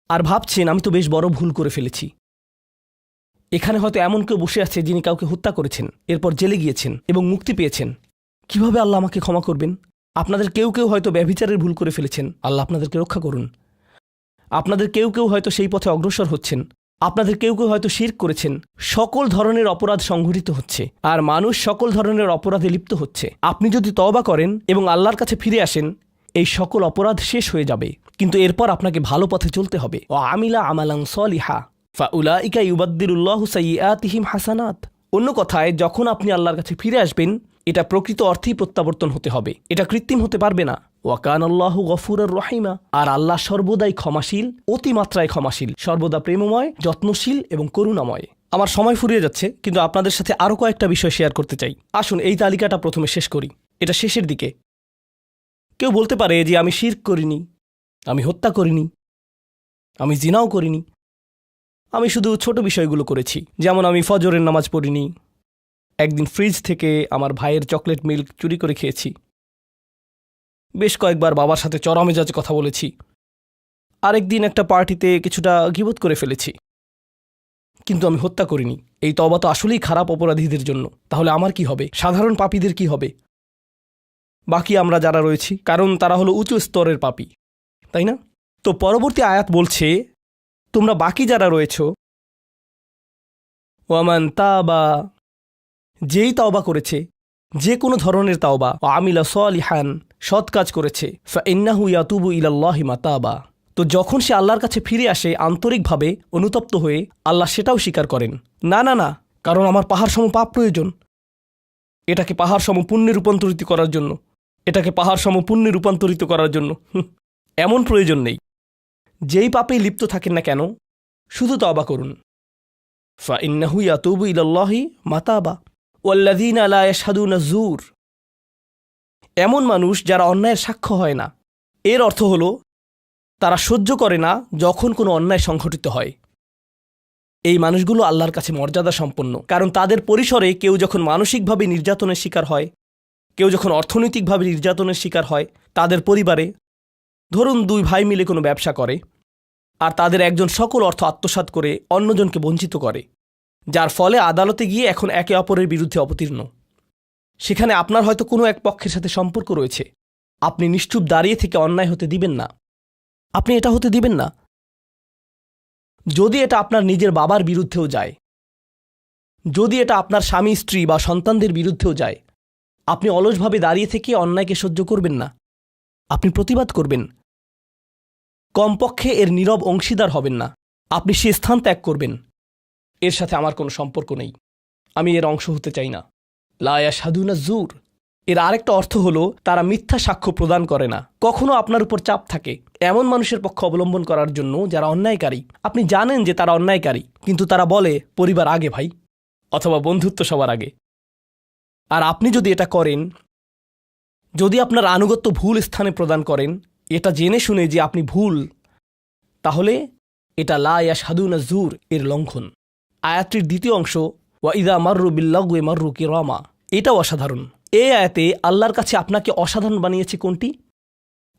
আর ভাবছেন আমি তো বেশ বড় ভুল করে ফেলেছি, এখানে হয়তো এমন কেউ বসে আছে যিনি কাউকে হত্যা করেছেন, এরপর জেলে গিয়েছেন এবং মুক্তি পেয়েছেন। কিভাবে আল্লাহ আমাকে ক্ষমা করবেন? আপনাদের কেউ কেউ হয়তো ব্যভিচারের ভুল করে ফেলেছেন, আল্লাহ আপনাদেরকে রক্ষা করুন। আপনাদের কেউ কেউ হয়তো সেই পথে অগ্রসর হচ্ছেন। আপনাদের কেউ কেউ হয়তো শিরক করেছেন। সকল ধরনের অপরাধ সংঘটিত হচ্ছে, আর মানুষ সকল ধরনের অপরাধে লিপ্ত হচ্ছে। আপনি যদি তওবা করেন এবং আল্লাহর কাছে ফিরে আসেন, এই সকল অপরাধ শেষ হয়ে যাবে। কিন্তু এরপর আপনাকে ভালো পথে চলতে হবে। ওয়া আমিলা আমালান সলিহা ফাউলাইকা ইউবাদদিলুল্লাহু সাইয়্যাতিহিম হাসানাত। অন্য কথায়, যখন আপনি আল্লাহর কাছে ফিরে আসবেন, এটা প্রকৃত অর্থেই প্রত্যাবর্তন হতে হবে, এটা কৃত্রিম হতে পারবে না। ওয়া কানাল্লাহু গফুরুর রহিমা। আর আল্লাহ সর্বদাই ক্ষমাশীল, অতিমাত্রায় ক্ষমাশীল, সর্বদা প্রেমময়, যত্নশীল এবং করুণাময়। আমার সময় ফুরিয়ে যাচ্ছে, কিন্তু আপনাদের সাথে আরও কয়েকটা বিষয় শেয়ার করতে চাই। আসুন এই তালিকাটা প্রথমে শেষ করি। এটা শেষের দিকে। কেউ বলতে পারে যে আমি শিরক করিনি, আমি হত্যা করিনি, আমি জিনাও করিনি, আমি শুধু ছোট বিষয়গুলো করেছি। যেমন আমি ফজরের নামাজ পড়িনি, একদিন ফ্রিজ থেকে আমার ভাইয়ের চকলেট মিল্ক চুরি করে খেয়েছি, বেশ কয়েকবার বাবার সাথে চড়া মেজাজে কথা বলেছি, আরেকদিন একটা পার্টিতে কিছুটা গীবত করে ফেলেছি। কিন্তু আমি হত্যা করিনি। এই তওবা তো আসলেই খারাপ অপরাধীদের জন্য। তাহলে আমার কি হবে? সাধারণ পাপীদের কি হবে? বাকি আমরা যারা রয়েছি, কারণ তারা হলো উঁচু স্তরের পাপী, তাই না? তো পরবর্তী আয়াত বলছে তোমরা বাকি যারা রয়েছ, ওয়ামান তাবা, যেই তাওবা করেছে, যে কোনো ধরনের তাওবা, আমিলা সলিহান, সৎ কাজ করেছে, ফাইন্নাহু ইয়াতুবু ইলাল্লাহি মাতাবা, তো যখন সে আল্লাহর কাছে ফিরে আসে আন্তরিকভাবে অনুতপ্ত হয়ে, আল্লাহ সেটাও স্বীকার করেন, না না না, কারণ আমার পাহাড় সম পাপ প্রয়োজন, এটাকে পাহাড় সম পুণ্যে রূপান্তরিত করার জন্য, এটাকে পাহাড় সম পুণ্যে রূপান্তরিত করার জন্য এমন প্রয়োজন নেই। যেই পাপেই লিপ্ত থাকেন না কেন, শুধু তওবা করুন। ফাইন্নাহু ইয়াতুবু ইলাল্লাহি মাতাবা ওয়াল্লাযীনা লা ইয়াশহাদুনা যুর। এমন মানুষ যারা অন্যায়ের সাক্ষ্য হয় না, এর অর্থ হলো তারা সহ্য করে না যখন কোনো অন্যায় সংঘটিত হয়। এই মানুষগুলো আল্লাহর কাছে মর্যাদা সম্পন্ন, কারণ তাদের পরিসরে কেউ যখন মানসিকভাবে নির্যাতনের শিকার হয়, কেউ যখন অর্থনৈতিকভাবে নির্যাতনের শিকার হয়, তাদের পরিবারে ধরুন 2 ভাই মিলে কোনো ব্যবসা করে আর তাদের একজন সকল অর্থ আত্মসাৎ করে অন্যজনকে বঞ্চিত করে, যার ফলে আদালতে গিয়ে এখন একে অপরের বিরুদ্ধে অবতীর্ণ। সেখানে আপনার হয়তো কোনো এক পক্ষের সাথে সম্পর্ক রয়েছে, আপনি নিশ্চুপ দাঁড়িয়ে থেকে অন্যায় হতে দিবেন না। আপনি এটা হতে দিবেন না। যদি এটা আপনার নিজের বাবার বিরুদ্ধেও যায়, যদি এটা আপনার স্বামী স্ত্রী বা সন্তানদের বিরুদ্ধেও যায়, আপনি অলসভাবে দাঁড়িয়ে থেকে অন্যায়কে সহ্য করবেন না, আপনি প্রতিবাদ করবেন। কমপক্ষে এর নীরব অংশীদার হবেন না, আপনি সে স্থান ত্যাগ করবেন। এর সাথে আমার কোনো সম্পর্ক নেই, আমি এর অংশ হতে চাই না। লা ইয়াশহাদুনা যুর এর আরেকটা অর্থ হলো তারা মিথ্যা সাক্ষ্য প্রদান করে না। কখনো আপনার উপর চাপ থাকে এমন মানুষের পক্ষ অবলম্বন করার জন্য যারা অন্যায়কারী। আপনি জানেন যে তারা অন্যায়কারী, কিন্তু তারা বলে পরিবার আগে ভাই, অথবা বন্ধুত্ব সবার আগে। আর আপনি যদি এটা করেন, যদি আপনার আনুগত্য ভুল স্থানে প্রদান করেন, এটা জেনে শুনে যে আপনি ভুল, তাহলে এটা লা ইয়াশহাদুনা যুর এর লঙ্ঘন। আয়াতটির দ্বিতীয় অংশ ওয়া ইযা মাররু বিল্লাগwi মাররু কিরামা, এটাও অসাধারণ। এই আয়াতে আল্লাহর কাছে আপনাকে অসাধারণ বানিয়েছে কোনটি?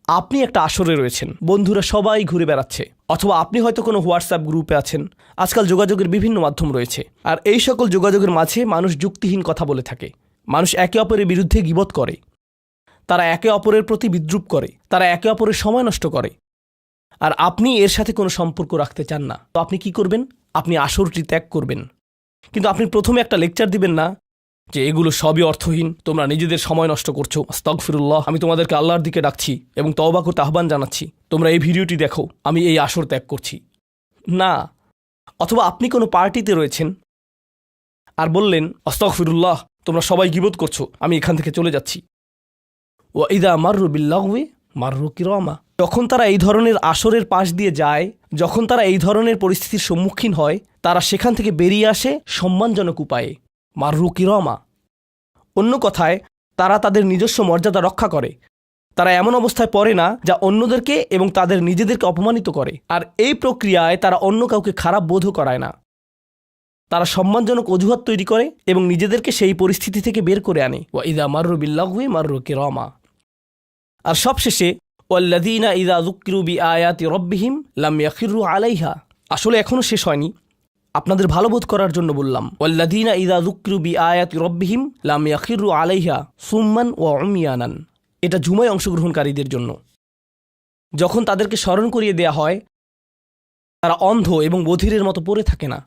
আপনি একটা আসরে রয়েছেন, বন্ধুরা সবাই ঘুরে বেড়াচ্ছে, অথবা আপনি হয়তো কোনো হোয়াটসঅ্যাপ গ্রুপে আছেন। আজকাল যোগাযোগের বিভিন্ন মাধ্যম রয়েছে, আর এই সকল যোগাযোগের মাঝে মানুষ যুক্তিহীন কথা বলে থাকে, মানুষ একে অপরের বিরুদ্ধে গীবত করে, তারা একে অপরের প্রতি বিদ্রূপ করে, তারা একে অপরের সময় নষ্ট করে, আর আপনি এর সাথে কোনো সম্পর্ক রাখতে চান না। তো আপনি কি করবেন? আপনি আসরটি ত্যাগ করবেন। কিন্তু আপনি প্রথমে একটা লেকচার দিবেন না যে এগুলো সবই অর্থহীন, তোমরা নিজেদের সময় নষ্ট করছো, আস্তাগফিরুল্লাহ, আমি তোমাদেরকে আল্লাহর দিকে ডাকছি এবং তওবা করতে আহ্বান জানাচ্ছি, তোমরা এই ভিডিওটি দেখো, আমি এই আসর ত্যাগ করছি না। অথবা আপনি কোনো পার্টিতে রয়েছেন আর বললেন আস্তাগফিরুল্লাহ, তোমরা সবাই গীবত করছো, আমি এখান থেকে চলে যাচ্ছি। ওয়া ইযা মাররু বিল্লাগwi মাররু কিরামা, যখন তারা এই ধরনের আসরের পাশ দিয়ে যায়, যখন তারা এই ধরনের পরিস্থিতির সম্মুখীন হয়, তারা সেখান থেকে বেরিয়ে আসে সম্মানজনক উপায়ে, মাররু কিরামা। অন্য কথায় তারা তাদের নিজস্ব মর্যাদা রক্ষা করে, তারা এমন অবস্থায় পড়ে না যা অন্যদেরকে এবং তাদের নিজেদেরকে অপমানিত করে। আর এই প্রক্রিয়ায় তারা অন্য কাউকে খারাপ বোধও করায় না, তারা সম্মানজনক অজুহাত তৈরি করে এবং নিজেদেরকে সেই পরিস্থিতি থেকে বের করে আনে। ওয়া ইযা মাররু বিল্লাগwi মাররু কিরামা। আর সবশেষে ওয়াল্লাযীনা ইযা যুক্কিরু বিআয়াতি রাব্বিহিম লাম ইয়াখিরু আলাইহা। আসলে এখনও শেষ হয়নি, আপনাদের ভালো বোধ করার জন্য বললাম। ওয়াল্লাযীনা ইযা যুক্কিরু বিআয়াতি রাব্বিহিম লাম ইয়াখিরু আলাইহা সুম্মান ওয়া উমিয়ানান। এটা জুমায় অংশগ্রহণকারীদের জন্য। যখন তাদেরকে স্মরণ করিয়ে দেয়া হয়, তারা অন্ধ এবং বধিরের মতো পড়ে থাকে না।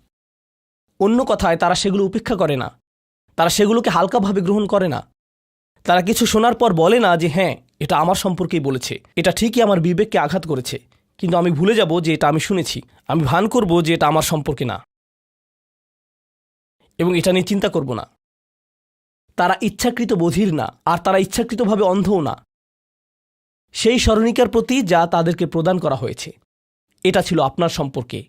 অন্য কথায় তারা সেগুলো উপেক্ষা করে না, তারা সেগুলোকে হালকাভাবে গ্রহণ করে না। তারা কিছু শোনার পর বলে না যে হ্যাঁ, এটা আমার সম্পর্কেই বলেছে, এটা ঠিকই আমার বিবেককে আঘাত করেছে, কিন্তু আমি ভুলে যাব যে এটা আমি শুনেছি, আমি ভান করব যে এটা আমার সম্পর্কে না এবং এটা নিয়ে চিন্তা করব না। তারা ইচ্ছাকৃত বধির না, আর তারা ইচ্ছাকৃতভাবে অন্ধও না। সেই স্মরণিকার প্রতি যা তাদেরকে প্রদান করা হয়েছে, এটা ছিল আপনার সম্পর্কে,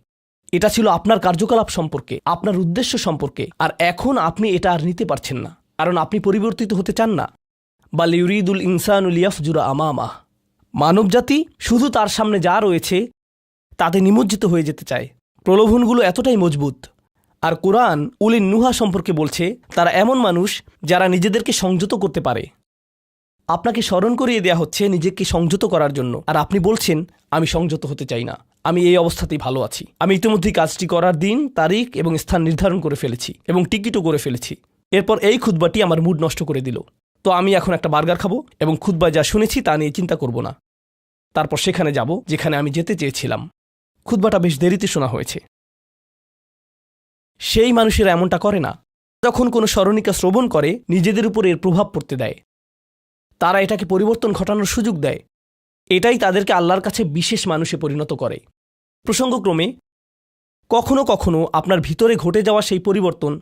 এটা ছিল আপনার কার্যকলাপ সম্পর্কে, আপনার উদ্দেশ্য সম্পর্কে। আর এখন আপনি এটা আর নিতে পারছেন না, কারণ আপনি পরিবর্তিত হতে চান না। বাল ইউরিদুল ইনসানু লিয়াফজুরা আমামাহ, মানবজাতি শুধু তার সামনে যা রয়েছে তাতে নিমজ্জিত হয়ে যেতে চায়। প্রলোভনগুলো এতটাই মজবুত। আর কোরআন উলিন নুহা সম্পর্কে বলছে, তারা এমন মানুষ যারা নিজেদেরকে সংযত করতে পারে। আপনাকে স্মরণ করিয়ে দেয়া হচ্ছে নিজেকে সংযত করার জন্য, আর আপনি বলছেন আমি সংযত হতে চাই না, আমি এই অবস্থাতেই ভালো আছি, আমি ইতিমধ্যেই কাজটি করার দিন, তারিখ এবং স্থান নির্ধারণ করে ফেলেছি এবং টিকিটও করে ফেলেছি। এরপর এই খুতবাটি আমার মুড নষ্ট করে দিল, তো আমি এখন একটা বার্গার খাবো এবং খুতবায় যা শুনেছি তা নিয়ে চিন্তা করব না। তারপর সেখানে যাব যেখানে আমি যেতে চেয়েছিলাম। খুতবাটা বেশ দেরিতে শোনা হয়েছে। সেই মানুষেরা এমনটা করে না। যখন কোনো স্মরণিকা শ্রবণ করে, নিজেদের উপর এর প্রভাব পড়তে দেয়, তারা এটাকে পরিবর্তন ঘটানোর সুযোগ দেয়। এটাই তাদেরকে আল্লাহর কাছে বিশেষ মানুষে পরিণত করে। প্রসঙ্গক্রমে কখনো কখনো আপনার ভিতরে ঘটে যাওয়া সেই পরিবর্তন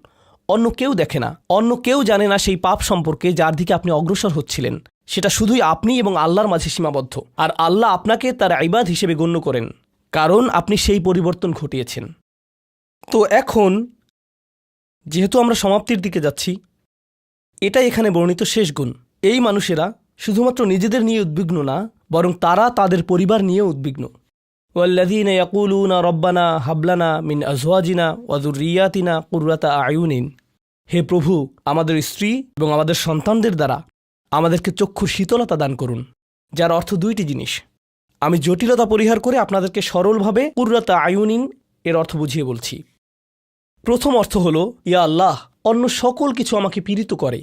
অন্য কেউ দেখে না, অন্য কেউ জানে না সেই পাপ সম্পর্কে যার দিকে আপনি অগ্রসর হচ্ছিলেন। সেটা শুধুই আপনি এবং আল্লাহর মাঝে সীমাবদ্ধ, আর আল্লাহ আপনাকে তার ইবাদ হিসেবে গণ্য করেন, কারণ আপনি সেই পরিবর্তন ঘটিয়েছেন। তো এখন যেহেতু আমরা সমাপ্তির দিকে যাচ্ছি, এটাই এখানে বর্ণিত শেষ গুণ। এই মানুষেরা শুধুমাত্র নিজেদের নিয়ে উদ্বিগ্ন না, বরং তারা তাদের পরিবার নিয়েও উদ্বিগ্ন। ওয়াল্লাযীনা ইয়াকুলুনা রব্বানা হাবলানা মিন আজওয়াজিনা ওয়া যুররিয়াতিনা কুররাতা আয়ুনিন। হে প্রভু, আমাদের স্ত্রী এবং আমাদের সন্তানদের দ্বারা আমাদেরকে চক্ষুর শীতলতা দান করুন, যার অর্থ দুইটি জিনিস। আমি জটিলতা পরিহার করে আপনাদেরকে সরলভাবে কুররাতা আয়ুনিন এর অর্থ বুঝিয়ে বলছি। প্রথম অর্থ হলো, ইয়া আল্লাহ, অন্য সকল কিছু আমাকে পীড়িত করে,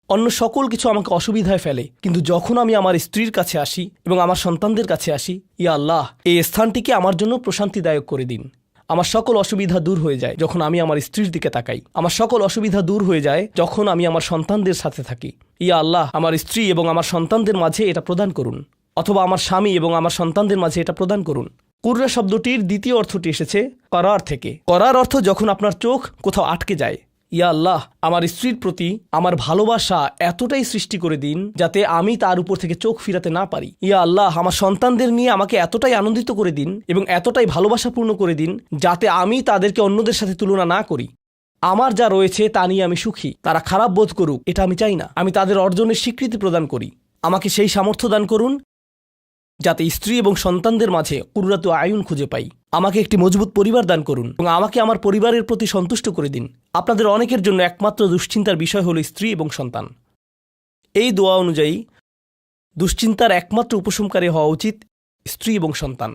অন্য সকল কিছু আমাকে অসুবিধায় ফেলে, কিন্তু যখন আমি আমার স্ত্রীর কাছে আসি এবং আমার সন্তানদের কাছে আসি, ইয়া আল্লাহ, এই স্থানটিকে আমার জন্য প্রশান্তিদায়ক করে দিন। আমার সকল অসুবিধা দূর হয়ে যায় যখন আমি আমার স্ত্রীর দিকে তাকাই। আমার সকল অসুবিধা দূর হয়ে যায় যখন আমি আমার সন্তানদের সাথে থাকি। ইয়া আল্লাহ, আমার স্ত্রী এবং আমার সন্তানদের মাঝে এটা প্রদান করুন, অথবা আমার স্বামী এবং আমার সন্তানদের মাঝে এটা প্রদান করুন। কুররা শব্দটির দ্বিতীয় অর্থটি এসেছে করার থেকে। করার অর্থ যখন আপনার চোখ কোথাও আটকে যায়। ইয়া আল্লাহ, আমার স্ত্রীর প্রতি আমার ভালোবাসা এতটাই সৃষ্টি করে দিন যাতে আমি তার উপর থেকে চোখ ফিরাতে না পারি। ইয়া আল্লাহ, আমার সন্তানদের নিয়ে আমাকে এতটাই আনন্দিত করে দিন এবং এতটাই ভালোবাসাপূর্ণ করে দিন যাতে আমি তাদেরকে অন্যদের সাথে তুলনা না করি। আমার যা রয়েছে তা নিয়ে আমি সুখী, তারা খারাপ বোধ করুক এটা আমি চাই না। আমি তাদের অর্জনের স্বীকৃতি প্রদান করি। আমাকে সেই সামর্থ্য দান করুন যাতে স্ত্রী এবং সন্তানদের মাঝে কুররাতু আয়ুন খুঁজে পাই। আমাকে একটি মজবুত পরিবার দান করুন এবং আমাকে আমার পরিবারের প্রতি সন্তুষ্ট করে দিন। আপনাদের অনেকের জন্য একমাত্র দুশ্চিন্তার বিষয় হলো স্ত্রী এবং সন্তান। এই দোয়া অনুযায়ী দুশ্চিন্তার একমাত্র উপশমকারী হওয়া উচিত স্ত্রী এবং সন্তান।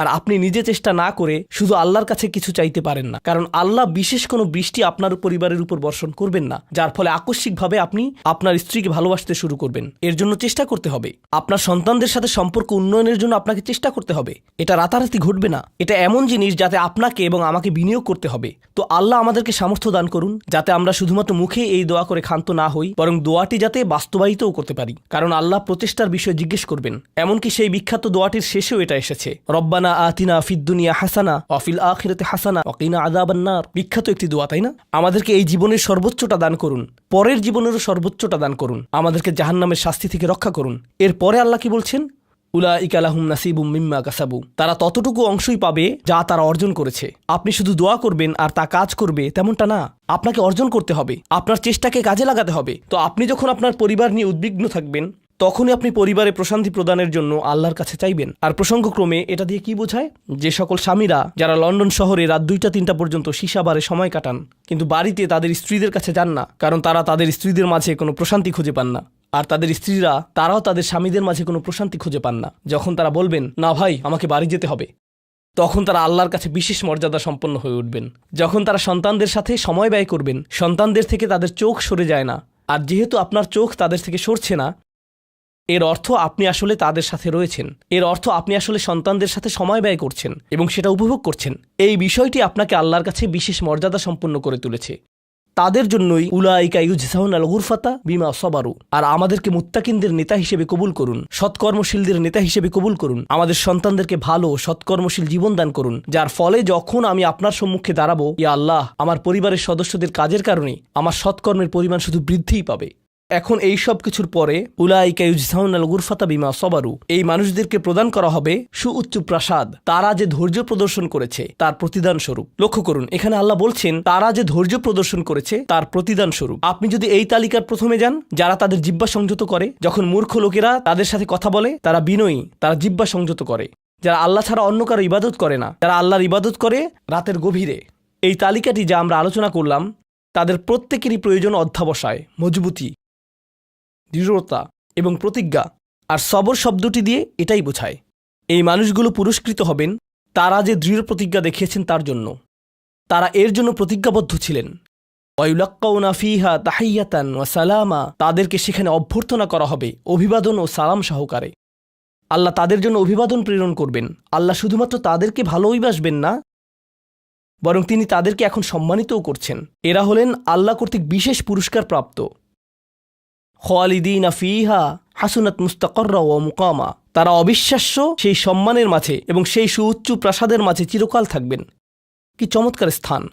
আর আপনি নিজে চেষ্টা না করে শুধু আল্লাহর কাছে কিছু চাইতে পারেন না, কারণ আল্লাহ বিশেষ কোনো বৃষ্টি আপনার পরিবারের উপর বর্ষণ করবেন না, যার ফলে আকস্মিকভাবে আপনি আপনার স্ত্রীকে ভালোবাসতে শুরু করবেন। এর জন্য চেষ্টা করতে হবে। আপনার সন্তানদের সাথে সম্পর্ক উন্নয়নের জন্য আপনাকে চেষ্টা করতে হবে। এটা রাতারাতি ঘটবে না। এটা এমন জিনিস যাতে আপনাকে এবং আমাকে বিনিয়োগ করতে হবে। তো আল্লাহ আমাদেরকে সামর্থ্য দান করুন যাতে আমরা শুধুমাত্র মুখে এই দোয়া করে ক্ষান্ত না হই, বরং দোয়াটি যাতে বাস্তবায়িতও করতে পারি, কারণ আল্লাহ প্রচেষ্টার বিষয়ে জিজ্ঞেস করবেন। এমনকি সেই বিখ্যাত দোয়াটির শেষেও এটা এসেছে, রব্বানা আতিনা ফিদ দুনিয়া হাসানা ওয়া ফিল আখিরাতি হাসানা ওয়া কিনা আযাবান নার। বিখ্যাত একটি দোয়া, তাই না? আমাদেরকে এই জীবনের সর্বোচ্চটা দান করুন, পরের জীবনেরও সর্বোচ্চটা দান করুন, আমাদেরকে জাহান্নামের শাস্তি থেকে রক্ষা করুন। এরপরে আল্লাহ কি বলছেন? উলাইকা লাহুম নাসিবুম মিম্মা কাসাবু। তারা ততটুকু অংশই পাবে যা তারা অর্জন করেছে। আপনি শুধু দোয়া করবেন আর তা কাজ করবে তেমনটা না। আপনাকে অর্জন করতে হবে, আপনার চেষ্টাকে কাজে লাগাতে হবে। তো আপনি যখন আপনার পরিবার নিয়ে উদ্বিগ্ন থাকবেন, তখনই আপনি পরিবারে প্রশান্তি প্রদানের জন্য আল্লাহর কাছে চাইবেন। আর প্রসঙ্গক্রমে এটা দিয়ে কি বোঝায়? যে সকল স্বামীরা যারা লন্ডন শহরে রাত 2টা-3টা পর্যন্ত সীসা বারে সময় কাটান, কিন্তু বাড়িতে তাদের স্ত্রীদের কাছে যান না, কারণ তারা তাদের স্ত্রীদের মাঝে কোনো প্রশান্তি খুঁজে পান না। আর তাদের স্ত্রীরা তারাও তাদের স্বামীদের মাঝে কোনো প্রশান্তি খুঁজে পান না। যখন তারা বলবেন, না ভাই আমাকে বাড়ি যেতে হবে, তখন তারা আল্লাহর কাছে বিশেষ মর্যাদা সম্পন্ন হয়ে উঠবেন। যখন তারা সন্তানদের সাথে সময় ব্যয় করবেন, সন্তানদের থেকে তাদের চোখ সরে যায় না। আর যেহেতু আপনার চোখ তাদের থেকে সরছে না, এর অর্থ আপনি আসলে তাদের সাথে রয়েছেন। এর অর্থ আপনি আসলে সন্তানদের সাথে সময় ব্যয় করছেন এবং সেটা উপভোগ করছেন। এই বিষয়টি আপনাকে আল্লাহর কাছে বিশেষ মর্যাদা সম্পন্ন করে তুলেছে। তাদের জন্যই উলাইকা ইউজজাউনাল গুরফাতা বিমা সাবারু। আর আমাদেরকে মুত্তাকিনদের নেতা হিসেবে কবুল করুন, সৎকর্মশীলদের নেতা হিসেবে কবুল করুন। আমাদের সন্তানদেরকে ভালো সৎকর্মশীল জীবন দান করুন, যার ফলে যখন আমি আপনার সম্মুখে দাঁড়াবো, ইয়া আল্লাহ, আমার পরিবারের সদস্যদের কাজের কারণে আমার সৎকর্মের পরিমাণ শুধু বৃদ্ধিই পাবে। এখন এই সব কিছুর পরে উলাইকা ইউজজাউনাল গুরফাতা বিমা সাবারু, এই মানুষদেরকে প্রদান করা হবে সুউচ্চ প্রাসাদ, তারা যে ধৈর্য প্রদর্শন করেছে তার প্রতিদান স্বরূপ। লক্ষ্য করুন, এখানে আল্লাহ বলছেন তারা যে ধৈর্য প্রদর্শন করেছে তার প্রতিদান স্বরূপ। আপনি যদি এই তালিকার প্রথমে যান, যারা তাদের জিহ্বা সংযত করে, যখন মূর্খ লোকেরা তাদের সাথে কথা বলে তারা বিনয়ী, তারা জিহ্বা সংযত করে, যারা আল্লাহ ছাড়া অন্য কারো ইবাদত করে না, যারা আল্লাহর ইবাদত করে রাতের গভীরে, এই তালিকাটি যা আমরা আলোচনা করলাম, তাদের প্রত্যেকেরই প্রয়োজন অধ্যাবসায়, মজবুতি, দৃঢ়তা এবং প্রতিজ্ঞা। আর সবর শব্দটি দিয়ে এটাই বোঝায়। এই মানুষগুলো পুরস্কৃত হবেন তারা যে দৃঢ় প্রতিজ্ঞা দেখিয়েছেন তার জন্য। তারা এর জন্য প্রতিজ্ঞাবদ্ধ ছিলেন। ওয়ায়ুলাক্কাউনা ফিহা তাহিয়াতান ওয়া সালামা, তাদেরকে সেখানে অভ্যর্থনা করা হবে অভিবাদন ও সালাম সহকারে। আল্লাহ তাদের জন্য অভিবাদন প্রেরণ করবেন। আল্লাহ শুধুমাত্র তাদেরকে ভালোবাসবেন না, বরং তিনি তাদেরকে এখন সম্মানিতও করছেন। এরা হলেন আল্লাহ কর্তৃক বিশেষ পুরস্কার প্রাপ্ত। খালিদিনা ফিহা হাসুনাত মুস্তাকররা ও মুকামা, তারা অবিশ্বাস্য সেই সম্মানের মাঝে এবং সেই সুউচ্চ প্রাসাদের মাঝে চিরকাল থাকবেন। কি চমৎকার স্থান,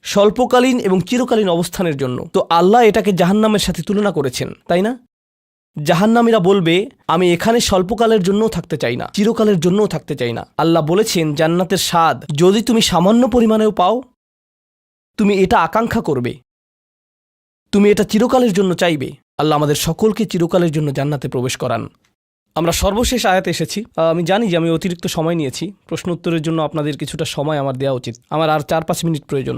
স্বল্পকালীন এবং চিরকালীন অবস্থানের জন্য। তো আল্লাহ এটাকে জাহান্নামের সাথে তুলনা করেছেন, তাই না? জাহান্নামীরা বলবে, আমি এখানে স্বল্পকালের জন্যও থাকতে চাই না, চিরকালের জন্যও থাকতে চাই না। আল্লাহ বলেছেন, জান্নাতের স্বাদ যদি তুমি সামান্য পরিমাণেও পাও, তুমি এটা আকাঙ্ক্ষা করবে, তুমি এটা চিরকালের জন্য চাইবে। আল্লাহ আমাদের সকলকে চিরকালের জন্য জান্নাতে প্রবেশ করান। আমরা সর্বশেষ আয়াতে এসেছি। আমি জানি যে আমি অতিরিক্ত সময় নিয়েছি, প্রশ্ন উত্তরের জন্য আপনাদের কিছুটা সময় আমার দেওয়া উচিত। আমার আর 4-5 মিনিট প্রয়োজন।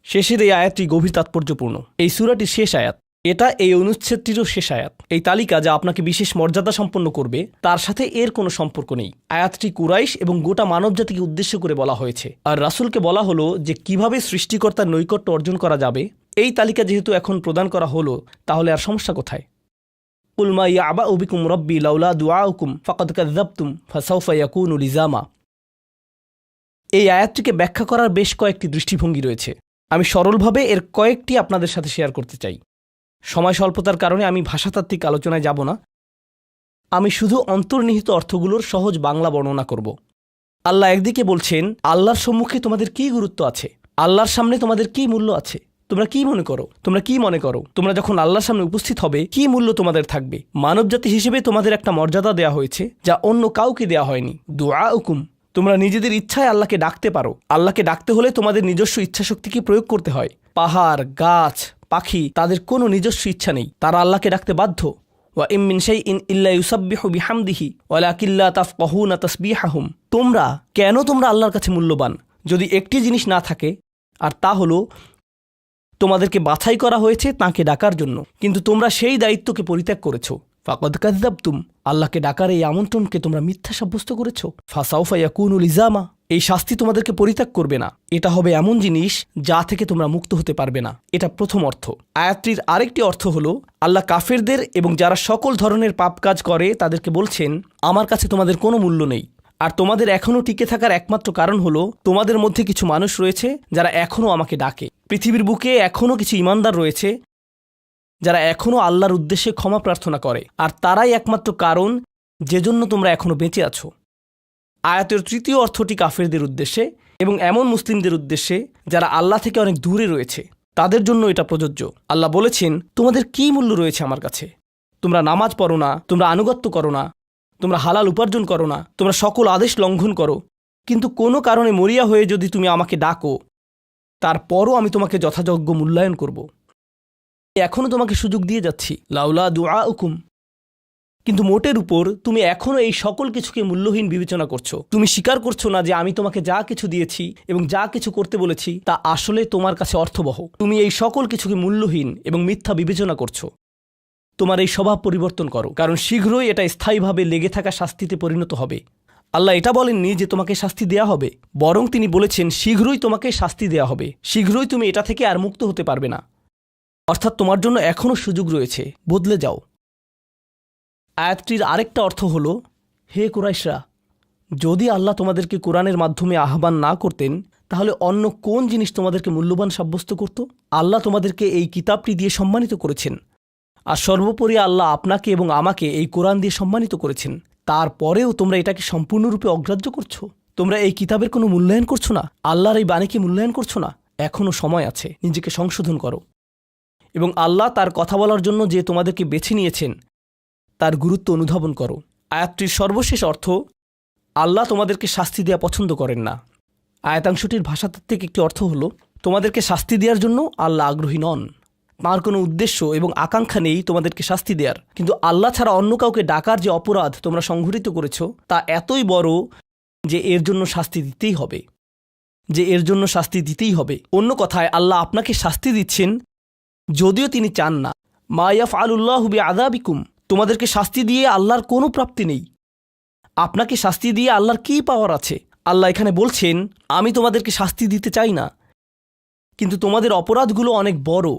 শেষের এই আয়াতটি গভীর তাৎপর্যপূর্ণ। এই সূরাটির শেষ আয়াত, এটা এই অনুচ্ছেদটিরও শেষ আয়াত। এই তালিকা যা আপনাকে বিশেষ মর্যাদা সম্পন্ন করবে, তার সাথে এর কোনো সম্পর্ক নেই। আয়াতটি কুরাইশ এবং গোটা মানবজাতিকে উদ্দেশ্য করে বলা হয়েছে, আর রাসূলকে বলা হলো যে কিভাবে সৃষ্টিকর্তার নৈকট্য অর্জন করা যাবে। এই তালিকা যেহেতু এখন প্রদান করা হলো, তাহলে আর সমস্যা কোথায়? কুল মা ইয়াবাউ বিকুম রাব্বি লাউলা দুআউকুম ফাকাদ কাযযাবতুম ফাসাউফা ইয়াকুনু লিজামা। এই আয়াতটিকে ব্যাখ্যা করার বেশ কয়েকটি দৃষ্টিভঙ্গি রয়েছে। আমি সরলভাবে এর কয়েকটি আপনাদের সাথে শেয়ার করতে চাই। সময় স্বল্পতার কারণে আমি ভাষাতাত্ত্বিক আলোচনায় যাব না, আমি শুধু অন্তর্নিহিত অর্থগুলোর সহজ বাংলা বর্ণনা করব। আল্লাহ একদিকে বলছেন, আল্লাহর সম্মুখে তোমাদের কী গুরুত্ব আছে, আল্লাহর সামনে তোমাদের কী মূল্য আছে, তোমরা কি মনে করো, তোমরা যখন আল্লাহর সামনে উপস্থিত হবে কি মূল্য তোমাদের থাকবে। মানবজাতি হিসেবে তোমাদের একটা মর্যাদা দেয়া হয়েছে যা অন্য কাউকে দেয়া হয়নি। দুআউকুম, তোমরা নিজেদের ইচ্ছায় আল্লাহকে ডাকতে পারো। আল্লাহকে ডাকতে হলে তোমাদের নিজস্ব ইচ্ছাশক্তিকে প্রয়োগ করতে হয়। পাহাড়, গাছ, পাখি, তাদের কোনো নিজস্ব ইচ্ছা নেই, তারা আল্লাহকে ডাকতে বাধ্য। ওয়া ইম মিন শাইইন ইল্লা ইউসাব্বিহু বিহামদিহি ওয়ালাকিন লা তাফকাহুনা তাসবিহাহুম। তোমরা আল্লাহর কাছে মূল্যবান যদি একটি জিনিস না থাকে, আর তা হলো তোমাদেরকে বাছাই করা হয়েছে তাঁকে ডাকার জন্য, কিন্তু তোমরা সেই দায়িত্বকে পরিত্যাগ করেছো। ফাকাদ কাযযাবতুম, আল্লাহকে ডাকার এই আমন্ত্রণকে তোমরা মিথ্যা সাব্যস্ত করেছো। ফাসাউফা ইয়াকুনু লিজামা, এই শাস্তি তোমাদেরকে পরিত্যাগ করবে না। এটা হবে এমন জিনিস যা থেকে তোমরা মুক্ত হতে পারবে না। এটা প্রথম অর্থ। আয়াতটির আরেকটি অর্থ হলো, আল্লাহ কাফেরদের এবং যারা সকল ধরনের পাপ কাজ করে তাদেরকে বলছেন, আমার কাছে তোমাদের কোনো মূল্য নেই। আর তোমাদের এখনও টিকে থাকার একমাত্র কারণ হলো তোমাদের মধ্যে কিছু মানুষ রয়েছে যারা এখনও আমাকে ডাকে। পৃথিবীর বুকে এখনও কিছু ঈমানদার রয়েছে যারা এখনও আল্লাহর উদ্দেশ্যে ক্ষমা প্রার্থনা করে, আর তারাই একমাত্র কারণ যে জন্য তোমরা এখনও বেঁচে আছো। আয়াতের তৃতীয় অর্থটি কাফেরদের উদ্দেশ্যে এবং এমন মুসলিমদের উদ্দেশ্যে যারা আল্লাহ থেকে অনেক দূরে রয়েছে, তাদের জন্য এটা প্রযোজ্য। আল্লাহ বলেছেন, তোমাদের কী মূল্য রয়েছে আমার কাছে? তোমরা নামাজ পড়ো না, তোমরা আনুগত্য করো না, তোমরা হালাল উপার্জন করো না, তোমরা সকল আদেশ লঙ্ঘন করো, কিন্তু কোনো কারণে মরিয়া হয়ে যদি তুমি আমাকে ডাকো, তারপরও আমি তোমাকে যথাযোগ্য মূল্যায়ন করব। এখনও তোমাকে সুযোগ দিয়ে যাচ্ছি, লাউলা দুআউকুম, কিন্তু মোটের উপর তুমি এখনও এই সকল কিছুকে মূল্যহীন বিবেচনা করছো। তুমি স্বীকার করছো না যে আমি তোমাকে যা কিছু দিয়েছি এবং যা কিছু করতে বলেছি তা আসলে তোমার কাছে অর্থবহ। তুমি এই সকল কিছুকে মূল্যহীন এবং মিথ্যা বিবেচনা করছো। তোমার এই স্বভাব পরিবর্তন করো, কারণ শীঘ্রই এটা স্থায়ীভাবে লেগে থাকা শাস্তিতে পরিণত হবে। আল্লাহ এটা বলেননি যে তোমাকে শাস্তি দেয়া হবে, বরং তিনি বলেছেন শীঘ্রই তোমাকে শাস্তি দেয়া হবে, শীঘ্রই তুমি এটা থেকে আর মুক্ত হতে পারবে না। অর্থাৎ তোমার জন্য এখনও সুযোগ রয়েছে, বদলে যাও। আয়াতটির আরেকটা অর্থ হলো, হে কুরাইশরা, যদি আল্লাহ তোমাদেরকে কোরআনের মাধ্যমে আহ্বান না করতেন, তাহলে অন্য কোন জিনিস তোমাদেরকে মূল্যবান সাব্যস্ত করত? আল্লাহ তোমাদেরকে এই কিতাবটি দিয়ে সম্মানিত করেছেন, আর সর্বোপরি আল্লাহ আপনাকে এবং আমাকে এই কোরআন দিয়ে সম্মানিত করেছেন। তারপরেও তোমরা এটাকে সম্পূর্ণরূপে অগ্রাহ্য করছো। তোমরা এই কিতাবের কোনো মূল্যায়ন করছো না, আল্লাহর এই বাণীকে মূল্যায়ন করছো না। এখনও সময় আছে, নিজেকে সংশোধন করো এবং আল্লাহ তার কথা বলার জন্য যে তোমাদেরকে বেছে নিয়েছেন তার গুরুত্ব অনুধাবন করো। আয়াতটির সর্বশেষ অর্থ, আল্লাহ তোমাদেরকে শাস্তি দেওয়া পছন্দ করেন না। আয়াতাংশটির ভাষাতাত্ত্বিক একটি অর্থ হলো, তোমাদেরকে শাস্তি দেওয়ার জন্য আল্লাহ আগ্রহী নন, তাঁর কোনো উদ্দেশ্য এবং আকাঙ্ক্ষা নেই তোমাদেরকে শাস্তি দেওয়ার। কিন্তু আল্লাহ ছাড়া অন্য কাউকে ডাকার যে অপরাধ তোমরা সংঘটিত করেছ তা এতই বড় যে এর জন্য শাস্তি দিতেই হবে। অন্য কথায় আল্লাহ আপনাকে শাস্তি দিচ্ছেন যদিও তিনি চান না। মা ইয়াফআলুল্লাহু বিআযাবিকুম, তোমাদেরকে শাস্তি দিয়ে আল্লাহর কোনো প্রাপ্তি নেই। আপনাকে শাস্তি দিয়ে আল্লাহর কী পাওয়ার আছে? আল্লাহ এখানে বলছেন, আমি তোমাদেরকে শাস্তি দিতে চাই না, কিন্তু তোমাদের অপরাধগুলো অনেক বড়,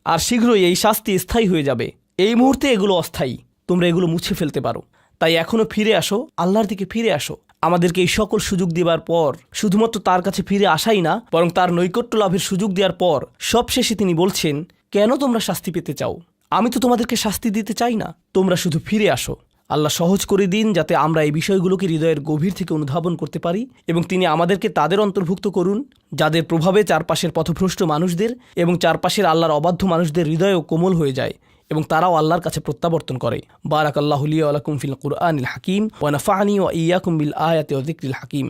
আর শীঘ্রই এই শাস্তি স্থায়ী হয়ে যাবে। এই মুহূর্তে এগুলো অস্থায়ী, তোমরা এগুলো মুছে ফেলতে পারো। তাই এখনও ফিরে আসো, আল্লাহর দিকে ফিরে আসো। আমাদেরকে এই সকল সুযোগ দেওয়ার পর শুধুমাত্র তার কাছে ফিরে আসাই না, বরং তার নৈকট্য লাভের সুযোগ দেওয়ার পর সবশেষে তিনি বলছেন, কেন তোমরা শাস্তি পেতে চাও? আমি তো তোমাদেরকে শাস্তি দিতে চাই না, তোমরা শুধু ফিরে আসো। আল্লাহ সহজ করে দিন যাতে আমরা এই বিষয়গুলোকে হৃদয়ের গভীর থেকে অনুধাবন করতে পারি, এবং তিনি আমাদেরকে তাদের অন্তর্ভুক্ত করুন যাদের প্রভাবে চারপাশের পথভ্রষ্ট মানুষদের এবং চারপাশের আল্লাহর অবাধ্য মানুষদের হৃদয়ও কোমল হয়ে যায় এবং তারাও আল্লাহর কাছে প্রত্যাবর্তন করে। বারাকাল্লাহু লি ওয়া লাকুম ফিল কুরআনিল হাকিম ওয়া নাফা'নি ওয়া ইয়্যাকুম বিল আয়াতি ওয়া যিকরিল হাকিম।